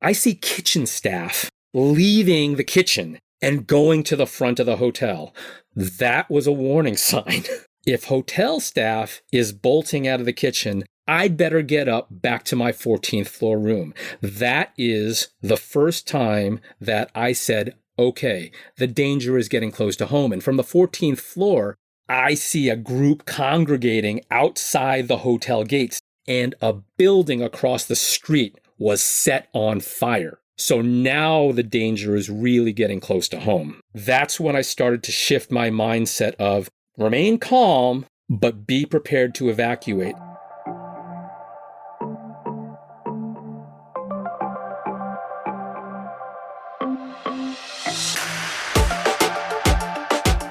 I see kitchen staff leaving the kitchen and going to the front of the hotel. That was a warning sign. If hotel staff is bolting out of the kitchen, I'd better get up back to my 14th floor room. That is the first time that I said, okay, the danger is getting close to home. And from the 14th floor, I see a group congregating outside the hotel gates, and a building across the street was set on fire. So now the danger is really getting close to home. That's when I started to shift my mindset of remain calm, but be prepared to evacuate.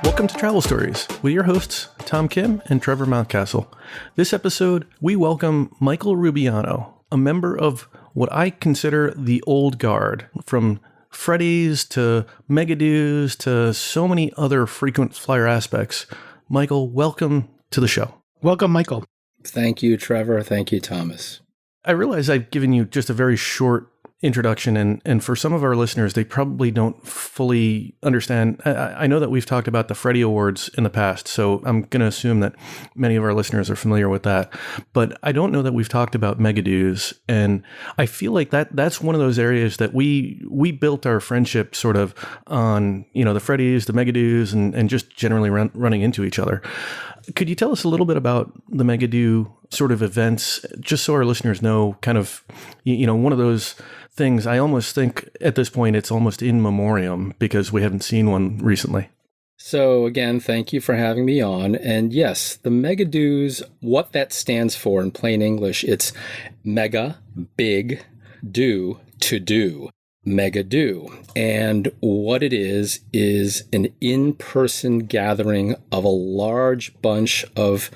Welcome to Travel Stories with your hosts, Tom Kim and Trevor Mountcastle. This episode, we welcome Michael Rubiano, a member of what I consider the old guard, from Freddy's to Megadoos to so many other frequent flyer aspects. Michael, welcome to the show. Welcome, Michael. Thank you, Trevor. Thank you, Thomas. I realize I've given you just a very short introduction, and for some of our listeners, they probably don't fully understand. I know that we've talked about the Freddie Awards in the past, so I'm going to assume that many of our listeners are familiar with that. But I don't know that we've talked about Megadoos, and I feel like that's one of those areas that we built our friendship sort of on, the Freddies, the Megadoos, and just generally running into each other. Could you tell us a little bit about the Megadoo sort of events, just so our listeners know, kind of, one of those things I almost think at this point it's almost in memoriam because we haven't seen one recently. So again, thank you for having me on. And yes, the Megadoos, what that stands for in plain English, it's mega, big, do, to do. Megadoo. And what it is an in-person gathering of a large bunch of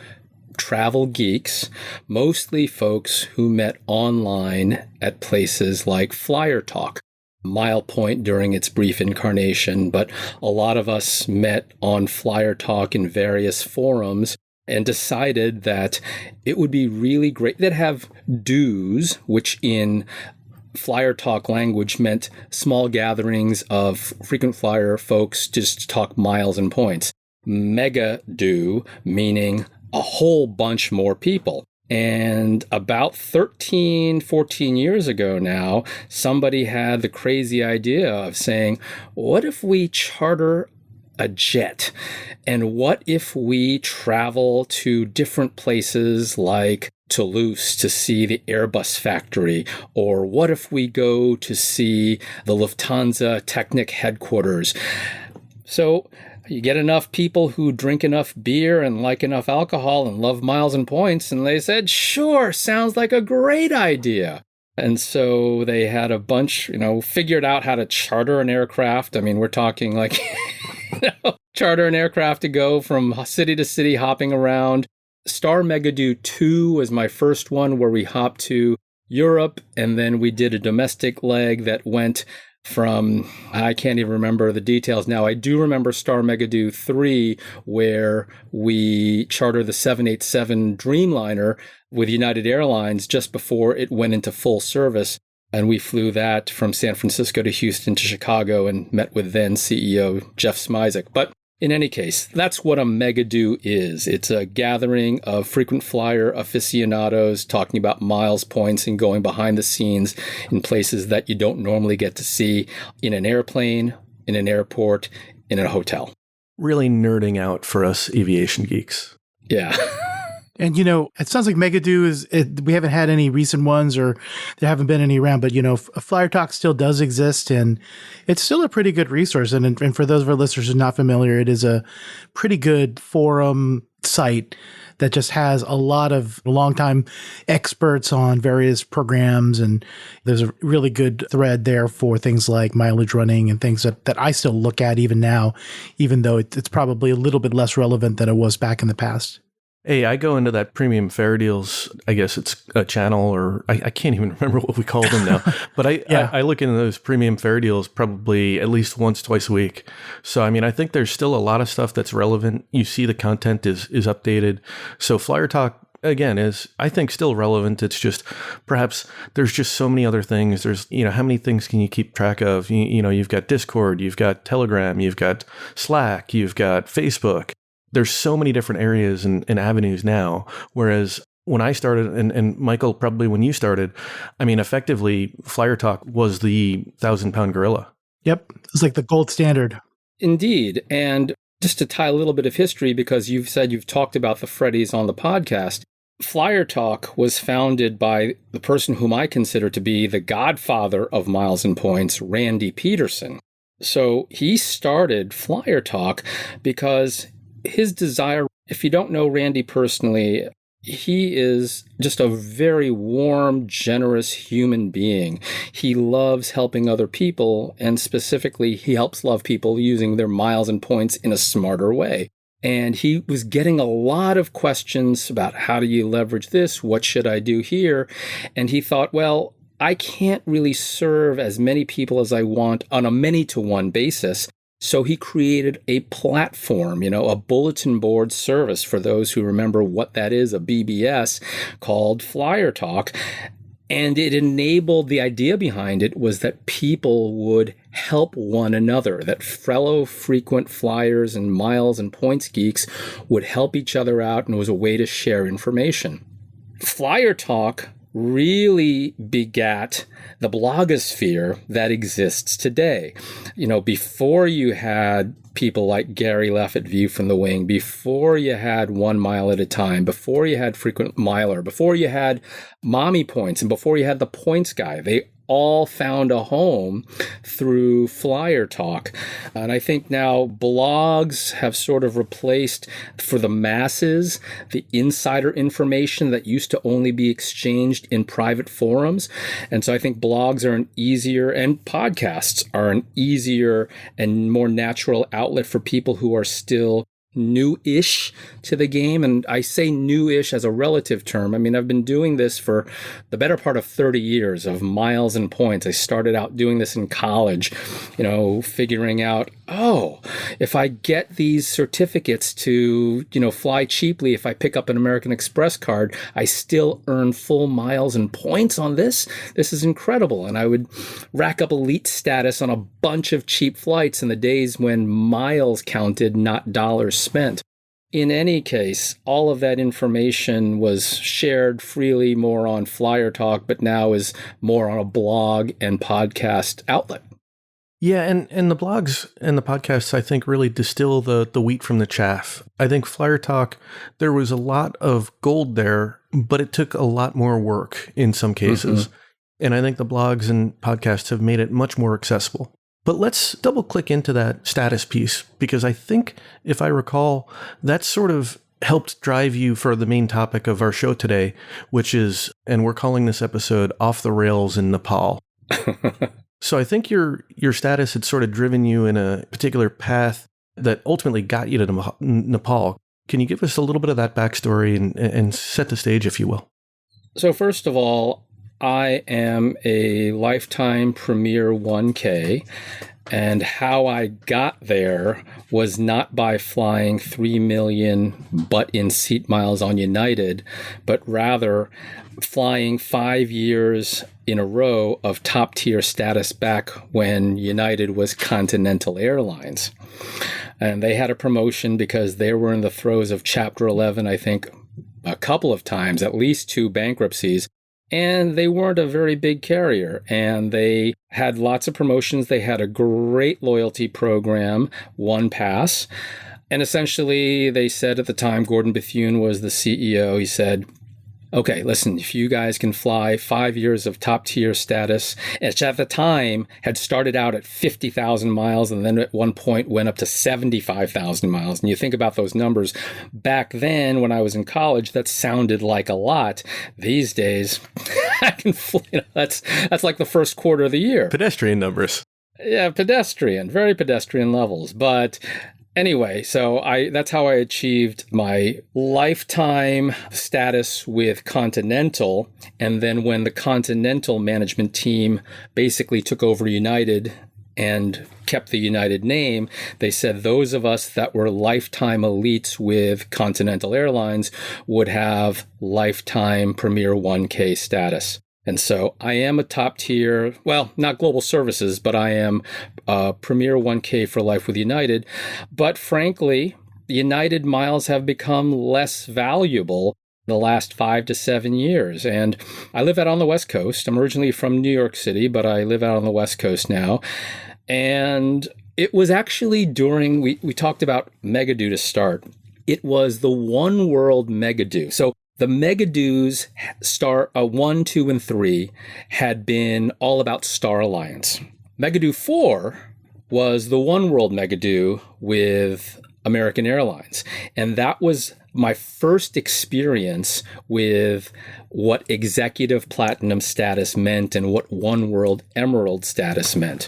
travel geeks, mostly folks who met online at places like Flyer Talk, Milepoint during its brief incarnation, but a lot of us met on Flyer Talk in various forums and decided that it would be really great. They'd have do's, which in Flyer Talk language meant small gatherings of frequent flyer folks just to talk miles and points. Mega do, meaning a whole bunch more people. And about 13, 14 years ago now, somebody had the crazy idea of saying, what if we charter a jet? And what if we travel to different places like Toulouse to see the Airbus factory? Or what if we go to see the Lufthansa Technik headquarters? So you get enough people who drink enough beer and like enough alcohol and love miles and points, and they said, sure, sounds like a great idea. And so they had a bunch, figured out how to charter an aircraft. I mean, we're talking like, charter an aircraft to go from city to city, hopping around. Star Megadoo 2 was my first one, where we hopped to Europe, and then we did a domestic leg that went from, I can't even remember the details now. I do remember Star Megadoo 3, where we chartered the 787 Dreamliner with United Airlines just before it went into full service. And we flew that from San Francisco to Houston to Chicago and met with then CEO Jeff Smizek. But in any case, that's what a Megadoo is. It's a gathering of frequent flyer aficionados talking about miles, points, and going behind the scenes in places that you don't normally get to see in an airplane, in an airport, in a hotel. Really nerding out for us aviation geeks. Yeah. And, it sounds like Megadoo we haven't had any recent ones, or there haven't been any around, but, Flyer Talk still does exist, and it's still a pretty good resource. And for those of our listeners who are not familiar, it is a pretty good forum site that just has a lot of longtime experts on various programs. And there's a really good thread there for things like mileage running and things that I still look at even now, even though it's probably a little bit less relevant than it was back in the past. Hey, I go into that Premium Fair Deals, I guess it's a channel, or I can't even remember what we call them now, but I look into those Premium Fair Deals probably at least once, twice a week. So, I think there's still a lot of stuff that's relevant. You see the content is updated. So Flyer Talk again, is I think still relevant. It's just perhaps there's just so many other things. There's, how many things can you keep track of? You've got Discord, you've got Telegram, you've got Slack, you've got Facebook. There's so many different areas and avenues now. Whereas when I started, and Michael, probably when you started, I mean, effectively, Flyer Talk was the 1,000-pound gorilla. Yep. It's like the gold standard. Indeed. And just to tie a little bit of history, because you've said you've talked about the Freddies on the podcast, Flyer Talk was founded by the person whom I consider to be the godfather of miles and points, Randy Peterson. So he started Flyer Talk because his desire, if you don't know Randy personally, he is just a very warm, generous human being. He loves helping other people, and specifically, he helps love people using their miles and points in a smarter way. And he was getting a lot of questions about how do you leverage this? What should I do here? And he thought, well, I can't really serve as many people as I want on a many-to-one basis. So he created a platform, a bulletin board service for those who remember what that is, a BBS, called Flyer Talk. And it enabled, the idea behind it was that people would help one another, that fellow frequent flyers and miles and points geeks would help each other out, and it was a way to share information. Flyer Talk really begat the blogosphere that exists today. Before you had people like Gary Leff at View from the Wing, before you had 1 Mile at a Time, before you had Frequent Miler, before you had Mommy Points, and before you had the Points Guy, they all found a home through Flyer Talk. And I think now blogs have sort of replaced, for the masses, the insider information that used to only be exchanged in private forums. And so I think blogs are an easier, and podcasts are an easier and more natural outlet for people who are still new-ish to the game. And I say new-ish as a relative term. I mean, I've been doing this for the better part of 30 years of miles and points. I started out doing this in college, figuring out, if I get these certificates to, fly cheaply, if I pick up an American Express card, I still earn full miles and points on this. This is incredible. And I would rack up elite status on a bunch of cheap flights in the days when miles counted, not dollars spent. In any case, all of that information was shared freely more on Flyer Talk, but now is more on a blog and podcast outlet. Yeah, and the blogs and the podcasts, I think, really distill the wheat from the chaff. I think Flyer Talk, there was a lot of gold there, but it took a lot more work in some cases. Mm-hmm. And I think the blogs and podcasts have made it much more accessible. But let's double click into that status piece, because I think, if I recall, that sort of helped drive you for the main topic of our show today, which is, and we're calling this episode Off the Rails in Nepal. So I think your status had sort of driven you in a particular path that ultimately got you to Nepal. Can you give us a little bit of that backstory and set the stage, if you will? So first of all, I am a lifetime Premier 1K, and how I got there was not by flying 3 million butt-in-seat miles on United, but rather flying 5 years in a row of top-tier status back when United was Continental Airlines. And they had a promotion because they were in the throes of Chapter 11, I think, a couple of times, at least 2 bankruptcies. And they weren't a very big carrier, and they had lots of promotions. They had a great loyalty program, One Pass. And essentially, they said at the time, Gordon Bethune was the CEO, he said, okay, listen, if you guys can fly 5 years of top tier status, which at the time had started out at 50,000 miles and then at one point went up to 75,000 miles. And you think about those numbers back then when I was in college, that sounded like a lot. These days, I can fly, that's like the first quarter of the year. Pedestrian numbers. Yeah, very pedestrian levels. But anyway, so that's how I achieved my lifetime status with Continental. And then when the Continental management team basically took over United and kept the United name, they said those of us that were lifetime elites with Continental Airlines would have lifetime Premier 1K status. And so I am a top tier, well, not global services, but I am Premier 1K for life with United. But frankly, United miles have become less valuable the last 5 to 7 years. And I live out on the West Coast. I'm originally from New York City, but I live out on the West Coast now. And it was actually during, we talked about Megadoo to start. It was the One World Megadoo. So the Megadoos, Star 1, 2, and 3, had been all about Star Alliance. Megadoo 4 was the One World Megadoo with American Airlines. And that was my first experience with what executive platinum status meant and what One World Emerald status meant.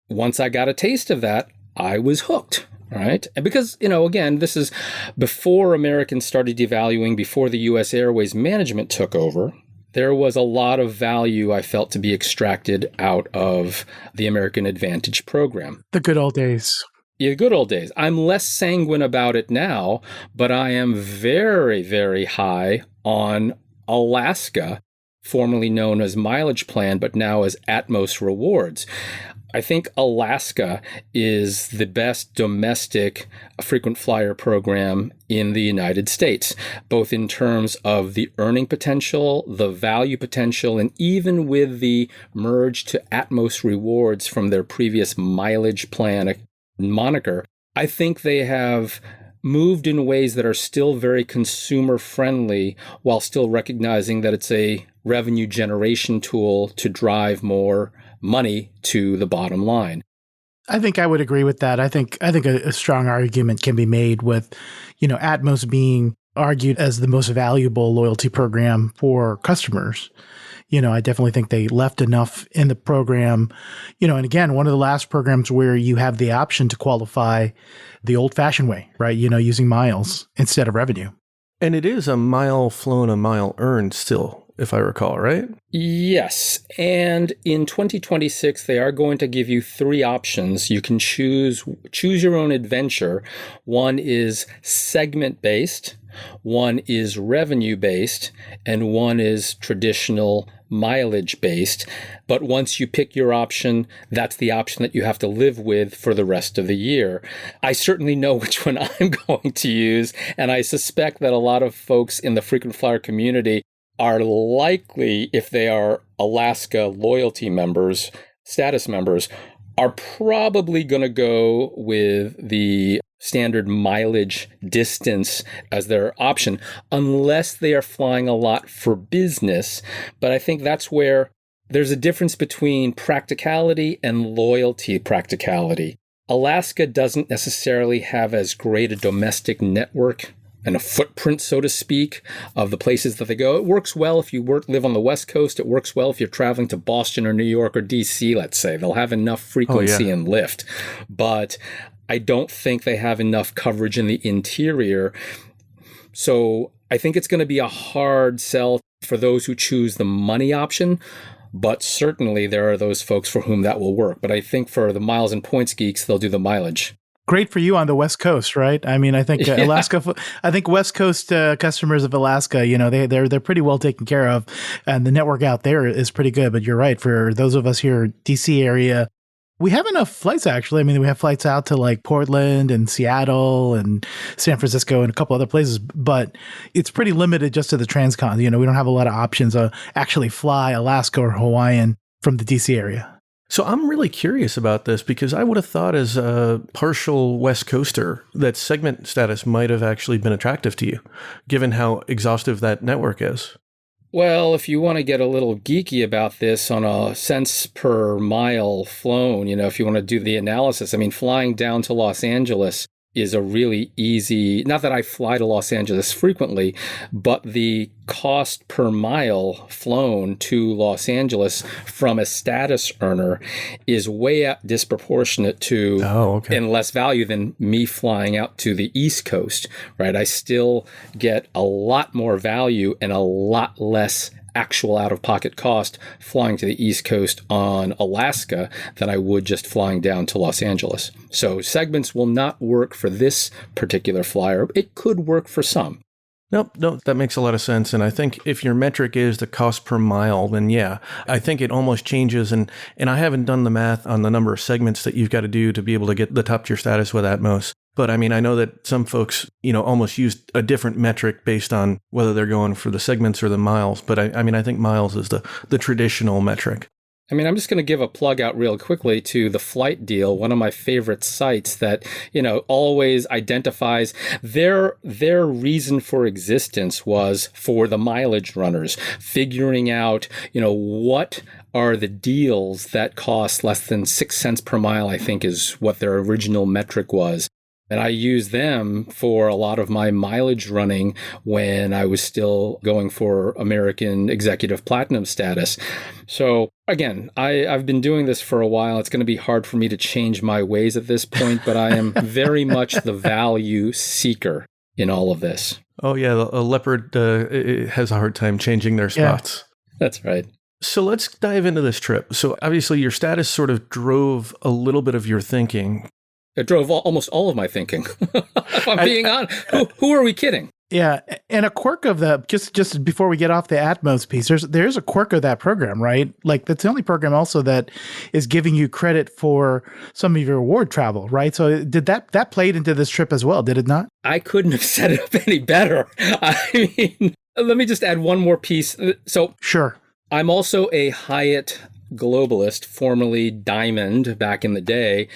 Once I got a taste of that, I was hooked. Right. And because, again, this is before Americans started devaluing, before the U.S. Airways management took over, there was a lot of value I felt to be extracted out of the American Advantage program. The good old days. Yeah, good old days. I'm less sanguine about it now, but I am very, very high on Alaska, formerly known as Mileage Plan, but now as Atmos Rewards. I think Alaska is the best domestic frequent flyer program in the United States, both in terms of the earning potential, the value potential, and even with the merge to Atmos Rewards from their previous Mileage Plan moniker, I think they have moved in ways that are still very consumer friendly while still recognizing that it's a revenue generation tool to drive more money to the bottom line. I think I would agree with that. I think a strong argument can be made with, Atmos being argued as the most valuable loyalty program for customers. I definitely think they left enough in the program, and again, one of the last programs where you have the option to qualify the old fashioned way, right? Using miles instead of revenue. And it is a mile flown, a mile earned still, if I recall, right? Yes. And in 2026, they are going to give you 3 options. You can choose your own adventure. One is segment-based, one is revenue-based, and one is traditional mileage-based. But once you pick your option, that's the option that you have to live with for the rest of the year. I certainly know which one I'm going to use, and I suspect that a lot of folks in the frequent flyer community are likely, if they are Alaska loyalty members, status members, are probably going to go with the standard mileage distance as their option, unless they are flying a lot for business. But I think that's where there's a difference between practicality and loyalty practicality. Alaska doesn't necessarily have as great a domestic network and a footprint, so to speak, of the places that they go. It works well if you live on the West Coast. It works well if you're traveling to Boston or New York or DC, let's say. They'll have enough frequency and lift. But I don't think they have enough coverage in the interior. So I think it's going to be a hard sell for those who choose the money option. But certainly there are those folks for whom that will work. But I think for the miles and points geeks, they'll do the mileage. Great for you on the West Coast, right? I mean, I think Alaska. I think West Coast customers of Alaska, they're pretty well taken care of, and the network out there is pretty good. But you're right. For those of us here, DC area, we have enough flights actually. I mean, we have flights out to like Portland and Seattle and San Francisco and a couple other places, but it's pretty limited just to the transcon. We don't have a lot of options to actually fly Alaska or Hawaiian from the DC area. So I'm really curious about this because I would have thought as a partial West Coaster that segment status might have actually been attractive to you, given how exhaustive that network is. Well, if you want to get a little geeky about this on a cents per mile flown, if you want to do the analysis, I mean, flying down to Los Angeles is a really easy, not that I fly to Los Angeles frequently, but the cost per mile flown to Los Angeles from a status earner is way out disproportionate to and less value than me flying out to the East Coast, right? I still get a lot more value and a lot less actual out-of-pocket cost flying to the East Coast on Alaska than I would just flying down to Los Angeles. So segments will not work for this particular flyer. It could work for some. Nope, no, that makes a lot of sense. And I think if your metric is the cost per mile, then yeah, I think it almost changes. And I haven't done the math on the number of segments that you've got to do to be able to get the top tier status with Atmos. But I mean, I know that some folks, almost use a different metric based on whether they're going for the segments or the miles. But I think miles is the traditional metric. I mean, I'm just going to give a plug out real quickly to the Flight Deal, one of my favorite sites that, always identifies their reason for existence was for the mileage runners, figuring out, what are the deals that cost less than 6 cents per mile, I think is what their original metric was. And I use them for a lot of my mileage running when I was still going for American Executive Platinum status. So again, I've been doing this for a while. It's going to be hard for me to change my ways at this point, but I am very much the value seeker in all of this. Oh yeah, a leopard has a hard time changing their spots. Yeah, that's right. So let's dive into this trip. So obviously your status sort of drove a little bit of your thinking. It drove almost all of my thinking. If I'm being honest, who are we kidding? Yeah, and a quirk of the just before we get off the Atmos piece, there's a quirk of that program, right? Like that's the only program also that is giving you credit for some of your award travel, right? So did that played into this trip as well? Did it not? I couldn't have set it up any better. I mean, let me just add one more piece. So sure, I'm also a Hyatt globalist, formerly Diamond back in the day.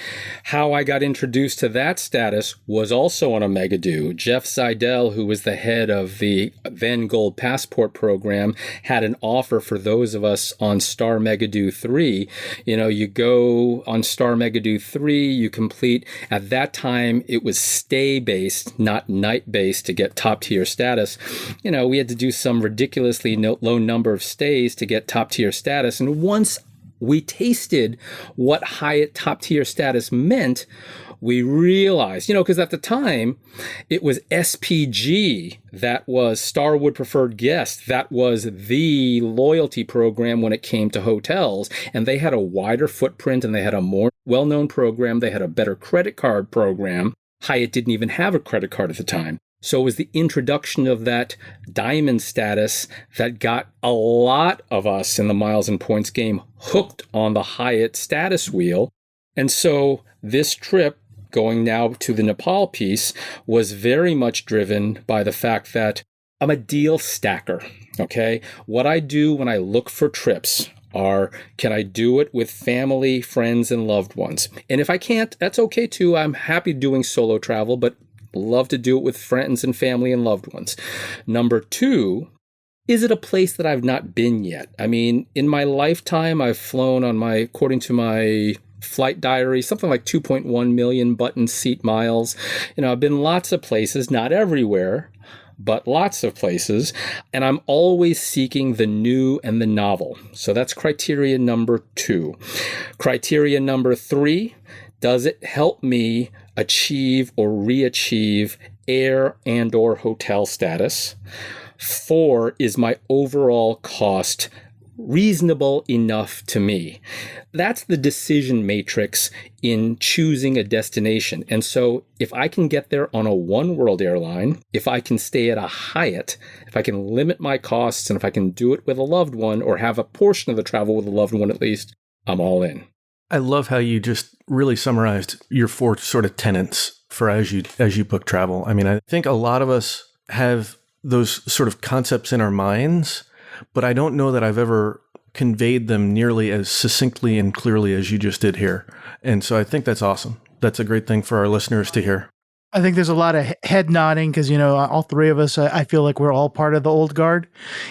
How I got introduced to that status was also on a Megadu. Jeff Seidel, who was the head of the then Gold Passport program, had an offer for those of us on Star Megadu 3. You go on Star Megadu 3, you complete, at that time, it was stay-based, not night-based to get top-tier status. We had to do some ridiculously low number of stays to get top-tier status. And once we tasted what Hyatt top-tier status meant, we realized, because at the time, it was SPG that was Starwood Preferred Guest. That was the loyalty program when it came to hotels. And they had a wider footprint and they had a more well-known program. They had a better credit card program. Hyatt didn't even have a credit card at the time. So it was the introduction of that diamond status that got a lot of us in the miles and points game hooked on the Hyatt status wheel. And so this trip, going now to the Nepal piece, was very much driven by the fact that I'm a deal stacker, okay? What I do when I look for trips are, can I do it with family, friends, and loved ones? And if I can't, that's okay too. I'm happy doing solo travel, but love to do it with friends and family and loved ones. Number two, is it a place that I've not been yet? I mean, in my lifetime, I've flown according to my flight diary, something like 2.1 million button seat miles. I've been lots of places, not everywhere, but lots of places. And I'm always seeking the new and the novel. So that's criteria number 2. Criteria number 3, does it help me achieve or re-achieve air and or hotel status? 4, is my overall cost reasonable enough to me? That's the decision matrix in choosing a destination. And so if I can get there on a one world airline, if I can stay at a Hyatt, if I can limit my costs, and if I can do it with a loved one or have a portion of the travel with a loved one at least, I'm all in. I love how you just really summarized your 4 sort of tenets for as you book travel. I mean, I think a lot of us have those sort of concepts in our minds, but I don't know that I've ever conveyed them nearly as succinctly and clearly as you just did here. And so I think that's awesome. That's a great thing for our listeners to hear. I think there's a lot of head nodding because, all three of us, I feel like we're all part of the old guard,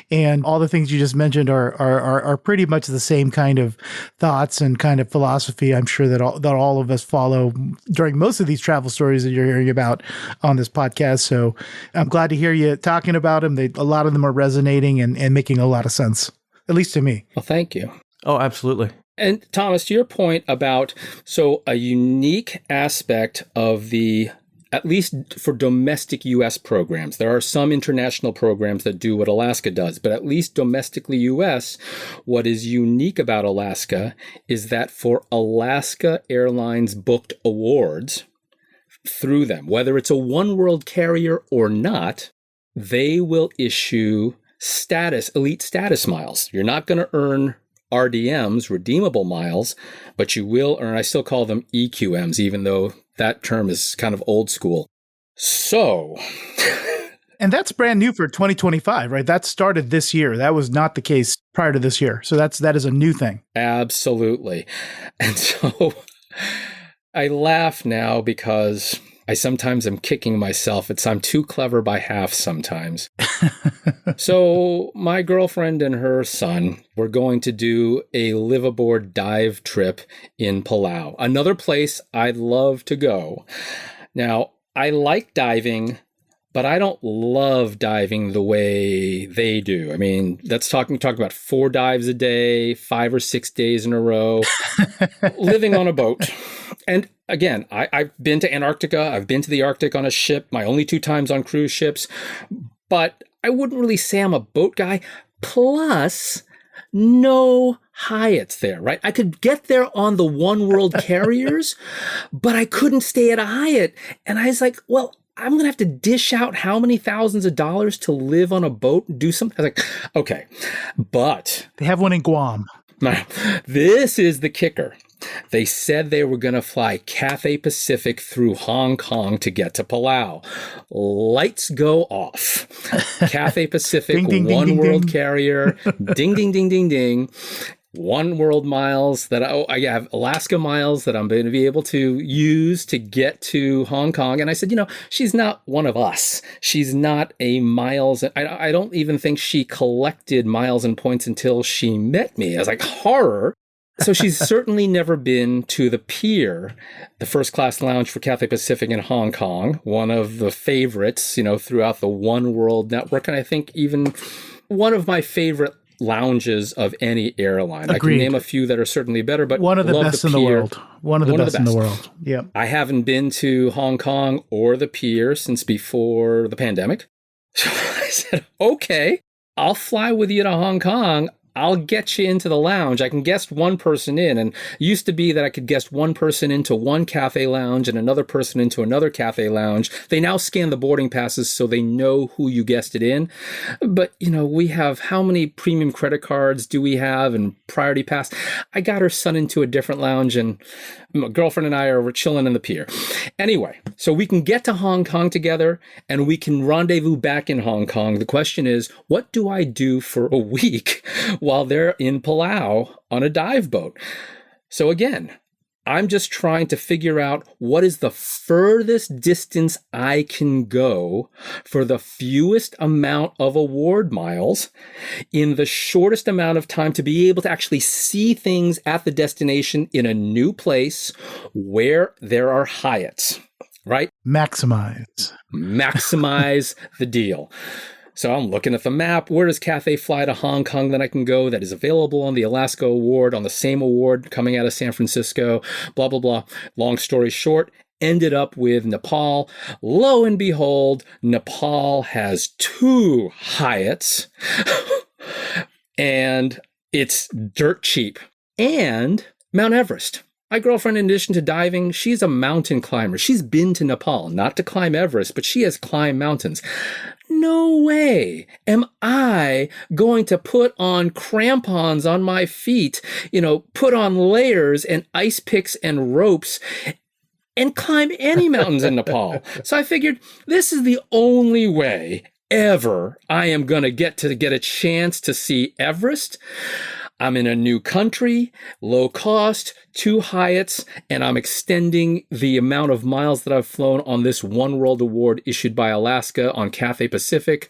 and all the things you just mentioned are pretty much the same kind of thoughts and kind of philosophy. I'm sure that all of us follow during most of these travel stories that you're hearing about on this podcast. So I'm glad to hear you talking about them. A lot of them are resonating and making a lot of sense, at least to me. Well, thank you. Oh, absolutely. And Thomas, to your point about, a unique aspect of the at least for domestic U.S. programs. There are some international programs that do what Alaska does, but at least domestically U.S., what is unique about Alaska is that for Alaska Airlines booked awards through them, whether it's a one world carrier or not, they will issue elite status miles. You're not going to earn RDMs, redeemable miles, but you will earn, I still call them EQMs, even though that term is kind of old school. So. And that's brand new for 2025, right? That started this year. That was not the case prior to this year. So that is a new thing. Absolutely. And so I laugh now because I sometimes am kicking myself. I'm too clever by half sometimes. So my girlfriend and her son were going to do a liveaboard dive trip in Palau, another place I'd love to go. Now, I like diving, but I don't love diving the way they do. I mean, that's talking about 4 dives a day, 5 or 6 days in a row, living on a boat. And again, I've been to Antarctica. I've been to the Arctic on a ship, my only 2 times on cruise ships. But I wouldn't really say I'm a boat guy. Plus, no Hyatts there, right? I could get there on the one world carriers, but I couldn't stay at a Hyatt. And I was like, well, I'm going to have to dish out how many thousands of dollars to live on a boat and do something. I was like, okay, but they have one in Guam. This is the kicker. They said they were going to fly Cathay Pacific through Hong Kong to get to Palau. Lights go off. Cathay Pacific, ding, ding, one ding, world ding. carrier, ding, ding, ding, ding, ding. One world miles that I have Alaska miles that I'm going to be able to use to get to Hong Kong. And I said, she's not one of us. She's not a miles. I don't even think she collected miles and points until she met me. I was like, horror. So she's certainly never been to the pier, the first class lounge for Cathay Pacific in Hong Kong, one of the favorites, throughout the One World network. And I think even one of my favorite lounges of any airline. Agreed. I can name a few that are certainly better, but one of the best in the world. One of the best in the world. Yeah. I haven't been to Hong Kong or the pier since before the pandemic. So I said, okay, I'll fly with you to Hong Kong. I'll get you into the lounge. I can guest one person in. And it used to be that I could guest one person into one cafe lounge and another person into another cafe lounge. They now scan the boarding passes so they know who you guested in. But, we have how many premium credit cards do we have and priority pass? I got her son into a different lounge and my girlfriend and I were chilling in the pier. Anyway, so we can get to Hong Kong together and we can rendezvous back in Hong Kong. The question is, what do I do for a week while they're in Palau on a dive boat? So again, I'm just trying to figure out what is the furthest distance I can go for the fewest amount of award miles in the shortest amount of time to be able to actually see things at the destination in a new place where there are Hyatts, right? Maximize the deal. So I'm looking at the map. Where does Cathay fly to Hong Kong that I can go that is available on the Alaska Award, on the same award coming out of San Francisco, blah, blah, blah. Long story short, ended up with Nepal. Lo and behold, Nepal has 2 Hyatts and it's dirt cheap. And Mount Everest. My girlfriend, in addition to diving, she's a mountain climber. She's been to Nepal, not to climb Everest, but she has climbed mountains. No way am I going to put on crampons on my feet, put on layers and ice picks and ropes and climb any mountains in Nepal. So I figured this is the only way ever I am going to get a chance to see Everest. I'm in a new country, low cost, 2 Hyatts, and I'm extending the amount of miles that I've flown on this One World Award issued by Alaska on Cathay Pacific.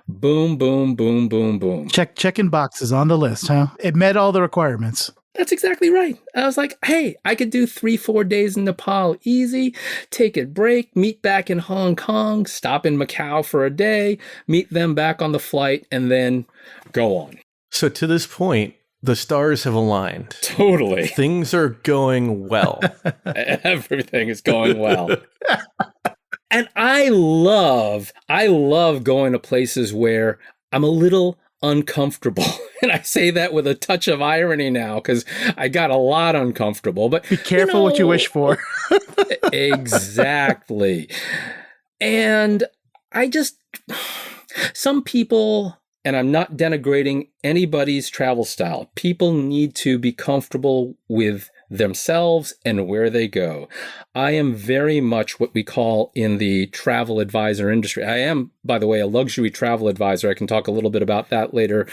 Boom, boom, boom, boom, boom. Checking boxes on the list, huh? It met all the requirements. That's exactly right. I was like, hey, I could do 3-4 days in Nepal easy, take a break, meet back in Hong Kong, stop in Macau for a day, meet them back on the flight, and then go on. So to this point, the stars have aligned. Totally. Things are going well. Everything is going well. And I love going to places where I'm a little uncomfortable. And I say that with a touch of irony now because I got a lot uncomfortable. But Be careful what you wish for. Exactly. And I just, some people, and I'm not denigrating anybody's travel style, people need to be comfortable with themselves and where they go. I am very much what we call in the travel advisor industry. I am, by the way, a luxury travel advisor. I can talk a little bit about that later,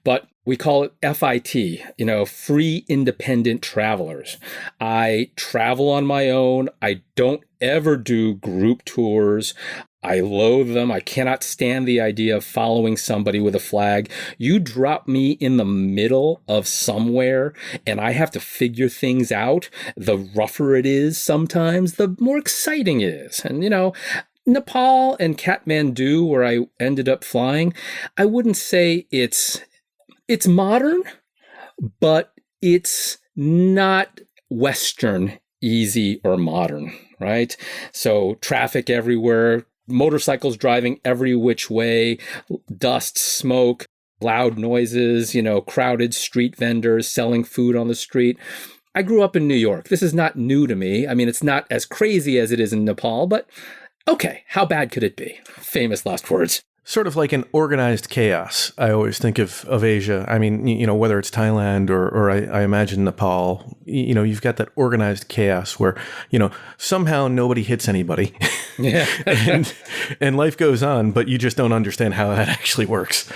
but we call it FIT, free independent travelers. I travel on my own. I don't ever do group tours. I loathe them. I cannot stand the idea of following somebody with a flag. You drop me in the middle of somewhere and I have to figure things out. The rougher it is sometimes, the more exciting it is. And, Nepal and Kathmandu, where I ended up flying, I wouldn't say it's modern, but it's not Western, easy, or modern, right? So traffic everywhere, motorcycles driving every which way, dust, smoke, loud noises, crowded street vendors selling food on the street. I grew up in New York. This is not new to me. I mean, it's not as crazy as it is in Nepal, but okay, how bad could it be? Famous last words. Sort of like an organized chaos. I always think of Asia. I mean, whether it's Thailand or I imagine Nepal, you've got that organized chaos where, somehow nobody hits anybody. Yeah. and life goes on, but you just don't understand how that actually works.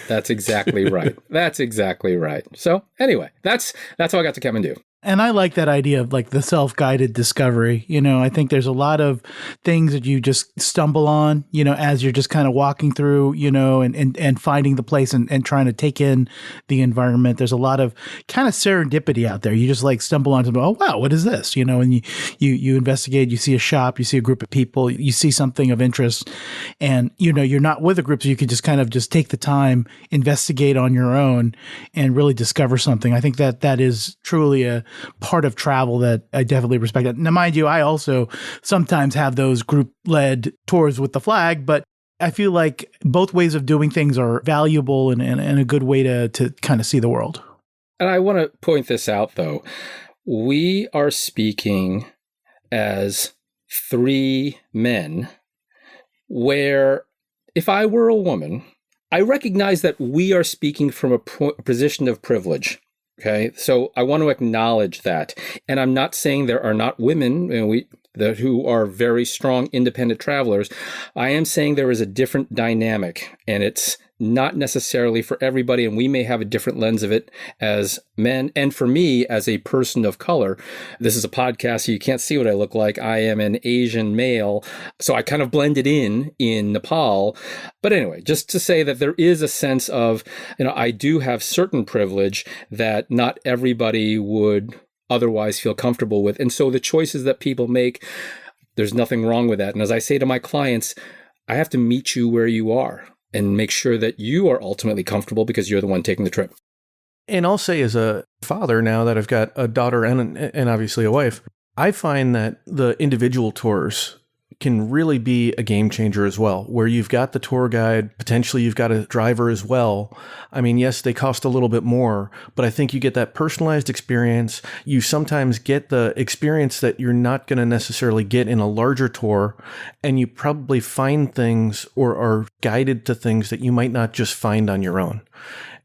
That's exactly right. That's exactly right. So anyway, that's how I got to Kathmandu. And I like that idea of like the self-guided discovery. I think there's a lot of things that you just stumble on, as you're just kind of walking through, and finding the place and trying to take in the environment. There's a lot of kind of serendipity out there. You just like stumble onto, oh, wow, what is this? And you investigate, you see a shop, you see a group of people, you see something of interest, and, you're not with a group, so you can just kind of just take the time, investigate on your own and really discover something. I think that is truly a part of travel that I definitely respect. Now, mind you, I also sometimes have those group-led tours with the flag, but I feel like both ways of doing things are valuable and a good way to kind of see the world. And I want to point this out, though. We are speaking as three men, where if I were a woman, I recognize that we are speaking from a position of privilege. Okay, so I want to acknowledge that. And I'm not saying there are not women who are very strong independent travelers. I am saying there is a different dynamic, and it's not necessarily for everybody, and we may have a different lens of it as men. And for me, as a person of color, this is a podcast, so you can't see what I look like. I am an Asian male, so I kind of blended in Nepal. But anyway, just to say that there is a sense of, I do have certain privilege that not everybody would otherwise feel comfortable with. And so the choices that people make, there's nothing wrong with that. And as I say to my clients, I have to meet you where you are and make sure that you are ultimately comfortable because you're the one taking the trip. And I'll say, as a father now that I've got a daughter and obviously a wife, I find that the individual tours can really be a game changer as well, where you've got the tour guide, potentially you've got a driver as well. I mean, yes, they cost a little bit more, but I think you get that personalized experience. You sometimes get the experience that you're not going to necessarily get in a larger tour, and you probably find things or are guided to things that you might not just find on your own.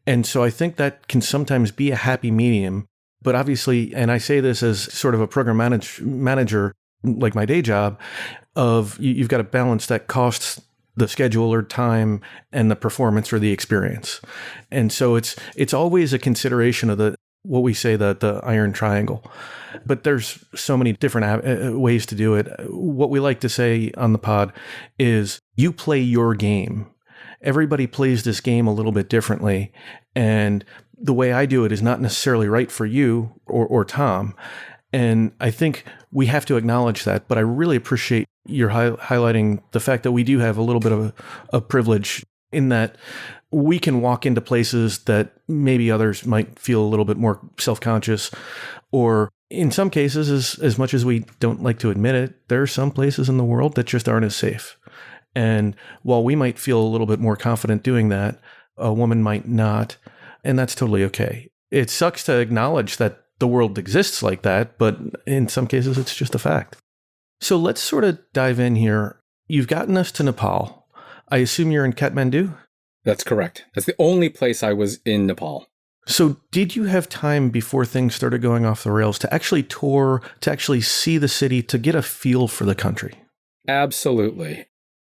And so I think that can sometimes be a happy medium. But obviously, and I say this as sort of a program manager, like my day job, of you've got to balance that costs, the schedule or time, and the performance or the experience. And so it's always a consideration of what we say the iron triangle. But there's so many different ways to do it. What we like to say on the pod is you play your game. Everybody plays this game a little bit differently. And the way I do it is not necessarily right for you or Tom. And I think we have to acknowledge that. But I really appreciate your highlighting the fact that we do have a little bit of a privilege in that we can walk into places that maybe others might feel a little bit more self-conscious, or In some cases, as much as we don't like to admit it, there are some places in the world that just aren't as safe. And while we might feel a little bit more confident doing that, a woman might not, and that's totally okay. It sucks to acknowledge that the world exists like that, but in some cases, it's just a fact. So let's sort of dive in here. You've gotten us to Nepal. I assume you're in Kathmandu? That's correct. That's the only place I was in Nepal. So did you have time before things started going off the rails to actually tour, to actually see the city, to get a feel for the country? Absolutely.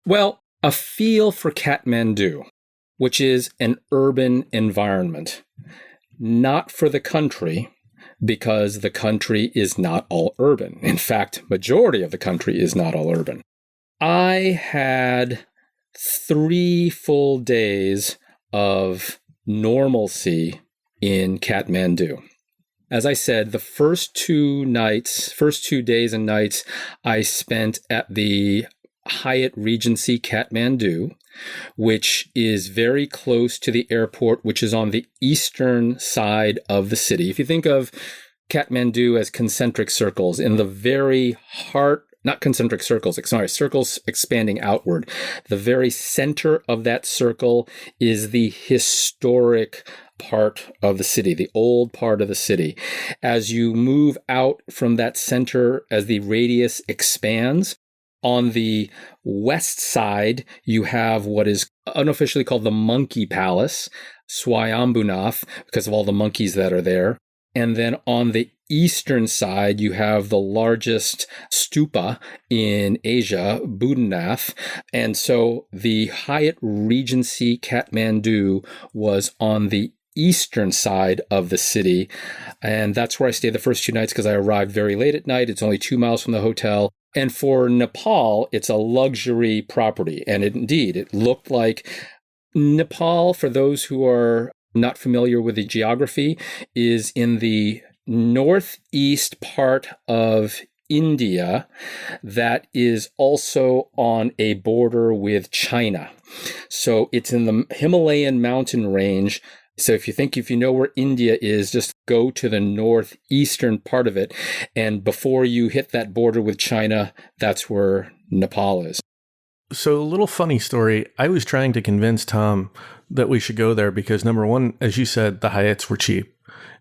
Well, a feel for Kathmandu, which is an urban environment, not for the country, because the country is not all urban. In fact, majority of the country is not all urban. I had 3 full days of normalcy in Kathmandu. As I said, the first 2 days and nights, I spent at the Hyatt Regency Kathmandu, which is very close to the airport, which is on the eastern side of the city. If you think of Kathmandu as concentric circles, in the very heart, not concentric circles, sorry, circles expanding outward, the very center of that circle is the historic part of the city, the old part of the city. As you move out from that center, as the radius expands, on the west side, you have what is unofficially called the Monkey Palace, Swayambhunath, because of all the monkeys that are there. And then on the eastern side, you have the largest stupa in Asia, Buddhanath. And so the Hyatt Regency Kathmandu was on the eastern side of the city. And that's where I stayed the first 2 nights because I arrived very late at night. It's only 2 miles from the hotel. And for Nepal, it's a luxury property. And it looked like Nepal, for those who are not familiar with the geography, is in the northeast part of India that is also on a border with China. So it's in the Himalayan mountain range. So if you know where India is, just go to the northeastern part of it. And before you hit that border with China, that's where Nepal is. So a little funny story. I was trying to convince Tom that we should go there because, number one, as you said, the Hyatts were cheap.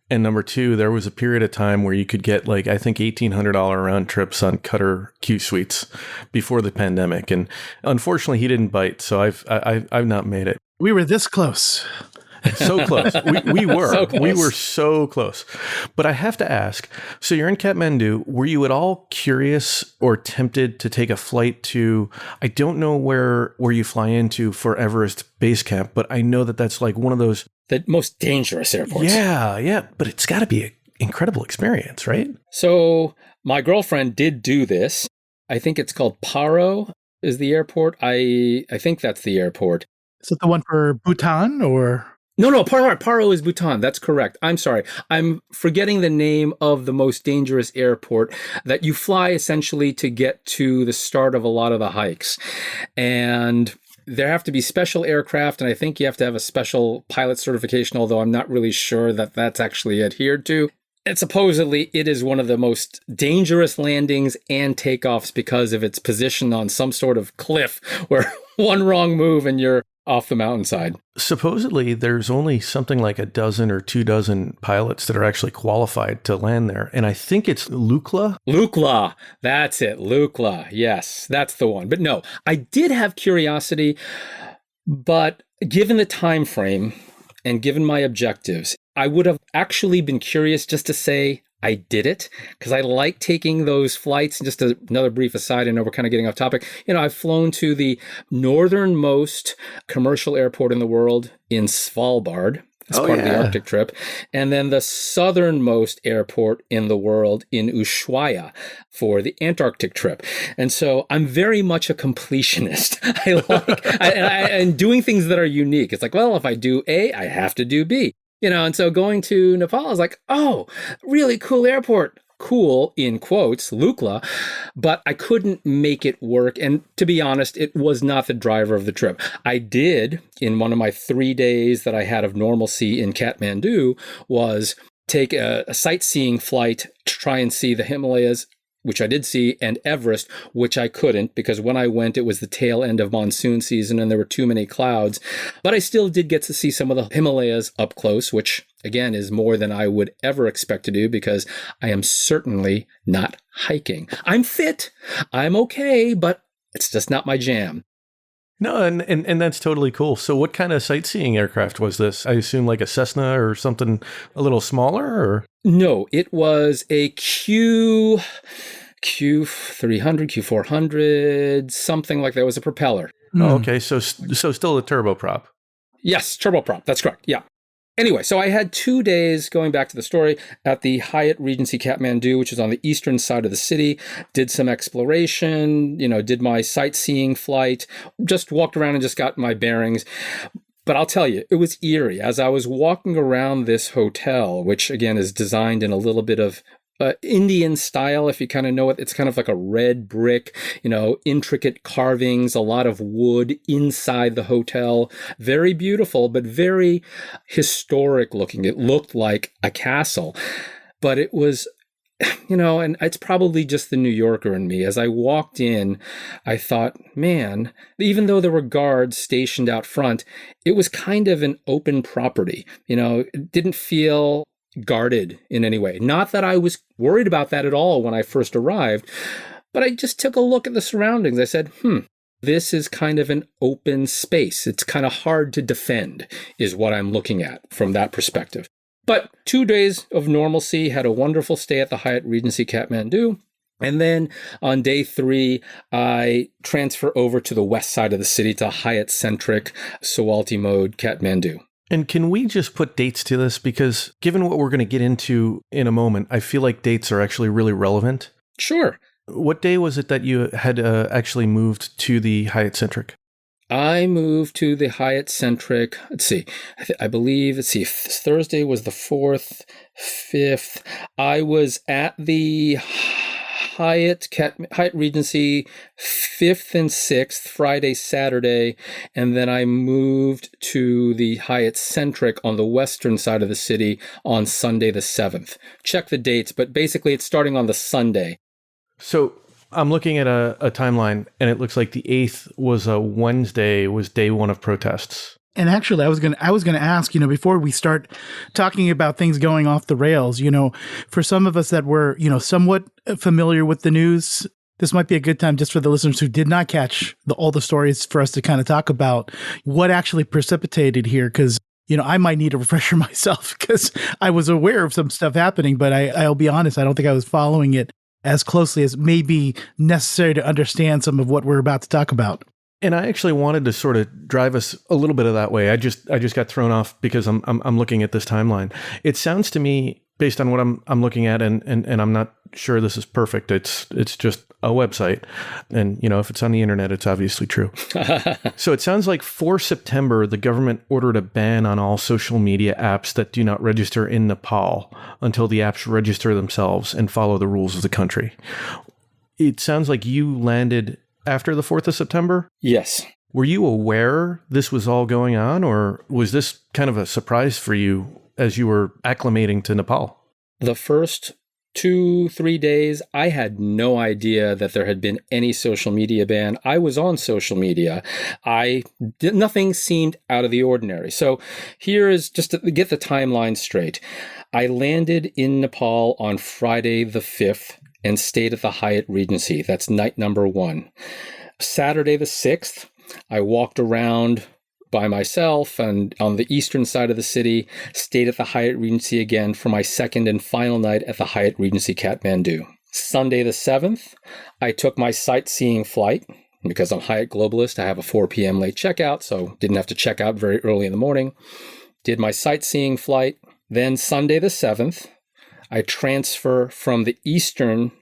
And number two, there was a period of time where you could get I think $1,800 round trips on Qatar Q Suites before the pandemic. And unfortunately, he didn't bite. So I've not made it. We were this close. So close. We were. So close. We were so close. But I have to ask, so you're in Kathmandu. Were you at all curious or tempted to take a flight to, I don't know where you fly into for Everest Base Camp, but I know that that's one of those. The most dangerous airports. Yeah. But it's got to be an incredible experience, right? So my girlfriend did do this. I think it's called Paro is the airport. I think that's the airport. Is it the one for Bhutan or? No, Paro is Bhutan. That's correct. I'm sorry. I'm forgetting the name of the most dangerous airport that you fly essentially to get to the start of a lot of the hikes. And there have to be special aircraft, and I think you have to have a special pilot certification, although I'm not really sure that that's actually adhered to. And supposedly, it is one of the most dangerous landings and takeoffs because of its position on some sort of cliff where one wrong move and you're off the mountainside. Supposedly, there's only something like a dozen or 24 pilots that are actually qualified to land there. And I think it's Lukla. Lukla. That's it. Lukla. Yes, that's the one. But no, I did have curiosity, but given the time frame and given my objectives, I would have actually been curious just to say I did it because I like taking those flights. And just another brief aside, I know we're kind of getting off topic. I've flown to the northernmost commercial airport in the world in Svalbard as part of the Arctic trip, and then the southernmost airport in the world in Ushuaia for the Antarctic trip. And so I'm very much a completionist. And doing things that are unique. It's like, well, if I do A, I have to do B. And so going to Nepal is like, oh, really cool airport. Cool, in quotes, Lukla, but I couldn't make it work. And to be honest, it was not the driver of the trip. I did, in one of my 3 days that I had of normalcy in Kathmandu, was take a sightseeing flight to try and see the Himalayas, which I did see, and Everest, which I couldn't because when I went, it was the tail end of monsoon season and there were too many clouds. But I still did get to see some of the Himalayas up close, which again is more than I would ever expect to do because I am certainly not hiking. I'm fit, I'm okay, but it's just not my jam. No, and that's totally cool. So what kind of sightseeing aircraft was this? I assume like a Cessna or something a little smaller, or? No, it was a Q300, Q400, something like that. It was a propeller. Oh, okay. So still a turboprop. Yes, turboprop. That's correct. Yeah. Anyway, so I had 2 days, going back to the story, at the Hyatt Regency Kathmandu, which is on the eastern side of the city, did some exploration, did my sightseeing flight, just walked around and just got my bearings. But I'll tell you, it was eerie. As I was walking around this hotel, which again is designed in a little bit of Indian style, if you kind of know it. It's kind of like a red brick, intricate carvings, a lot of wood inside the hotel. Very beautiful, but very historic looking. It looked like a castle, but it was, and it's probably just the New Yorker in me. As I walked in, I thought, man, even though there were guards stationed out front, it was kind of an open property. It didn't feel guarded in any way. Not that I was worried about that at all when I first arrived, but I just took a look at the surroundings. I said, this is kind of an open space. It's kind of hard to defend, is what I'm looking at from that perspective. But 2 days of normalcy, had a wonderful stay at the Hyatt Regency Kathmandu. And then on day 3, I transfer over to the west side of the city to Hyatt-centric Sawalti mode Kathmandu. And can we just put dates to this? Because given what we're going to get into in a moment, I feel like dates are actually really relevant. Sure. What day was it that you had actually moved to the Hyatt-centric? I moved to the Hyatt-centric, let's see, I believe, Thursday was the 4th, 5th. I was at the Hyatt Regency 5th and 6th, Friday, Saturday, and then I moved to the Hyatt-centric on the western side of the city on Sunday the 7th. Check the dates, but basically it's starting on the Sunday. So I'm looking at a timeline, and it looks like the 8th was a Wednesday, was day 1 of protests. And actually, I was gonna ask, before we start talking about things going off the rails, for some of us that were, somewhat familiar with the news, this might be a good time just for the listeners who did not catch all the stories for us to kind of talk about what actually precipitated here, because I might need a refresher myself because I was aware of some stuff happening, but I'll be honest, I don't think I was following it as closely as may be necessary to understand some of what we're about to talk about. And I actually wanted to sort of drive us a little bit of that way. I just got thrown off because I'm looking at this timeline. It sounds to me, based on what I'm looking at, and I'm not sure this is perfect. It's just a website, and if it's on the internet, it's obviously true. So it sounds like for September, the government ordered a ban on all social media apps that do not register in Nepal until the apps register themselves and follow the rules of the country. It sounds like you landed after the 4th of September? Yes. Were you aware this was all going on, or was this kind of a surprise for you as you were acclimating to Nepal? The first 2-3 days, I had no idea that there had been any social media ban. I was on social media. Nothing seemed out of the ordinary. So here is just to get the timeline straight. I landed in Nepal on Friday the 5th and stayed at the Hyatt Regency. That's night number 1. Saturday the 6th, I walked around by myself and on the eastern side of the city, stayed at the Hyatt Regency again for my second and final night at the Hyatt Regency Kathmandu. Sunday the 7th, I took my sightseeing flight. Because I'm Hyatt Globalist, I have a 4 p.m. late checkout, so didn't have to check out very early in the morning. Did my sightseeing flight. Then Sunday the 7th, I transfer from the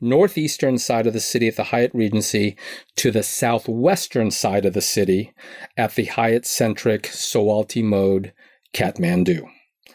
northeastern side of the city at the Hyatt Regency to the southwestern side of the city at the Hyatt-centric Sawalti mode Kathmandu.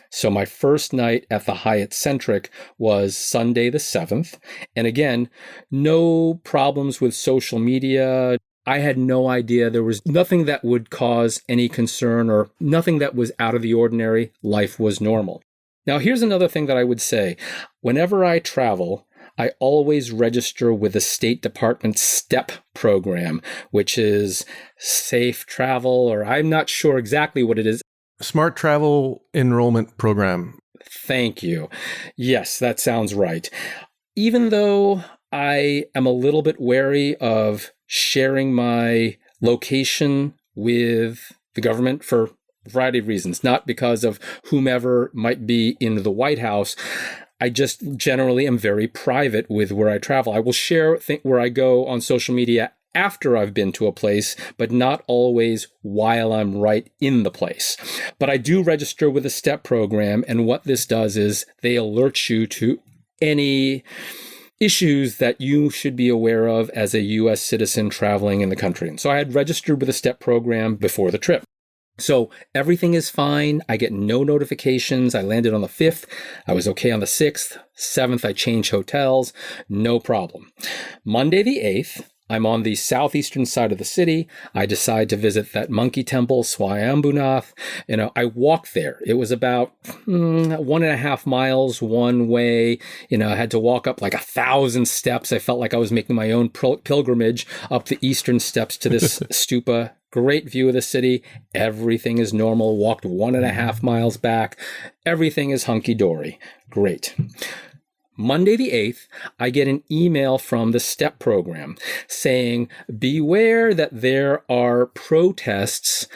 So my first night at the Hyatt-centric was Sunday the 7th. And again, no problems with social media. I had no idea. There was nothing that would cause any concern or nothing that was out of the ordinary. Life was normal. Now, here's another thing that I would say. Whenever I travel, I always register with the State Department STEP program, which is Safe Travel, or I'm not sure exactly what it is. Smart Travel Enrollment Program. Thank you. Yes, that sounds right. Even though I am a little bit wary of sharing my location with the government for a variety of reasons, not because of whomever might be in the White House. I just generally am very private with where I travel. I will share where I go on social media after I've been to a place, but not always while I'm right in the place. But I do register with the STEP program, and what this does is they alert you to any issues that you should be aware of as a U.S. citizen traveling in the country. And so I had registered with the STEP program before the trip. So everything is fine. I get no notifications. I landed on the 5th. I was okay on the 6th. 7th, I changed hotels. No problem. Monday the 8th, I'm on the southeastern side of the city. I decide to visit that monkey temple, Swayambhunath. I walked there. It was about 1.5 miles one way. I had to walk up like 1,000 steps. I felt like I was making my own pilgrimage up the eastern steps to this stupa. Great view of the city. Everything is normal. Walked 1.5 miles back. Everything is hunky-dory. Great. Monday the 8th, I get an email from the STEP program saying, beware that there are protests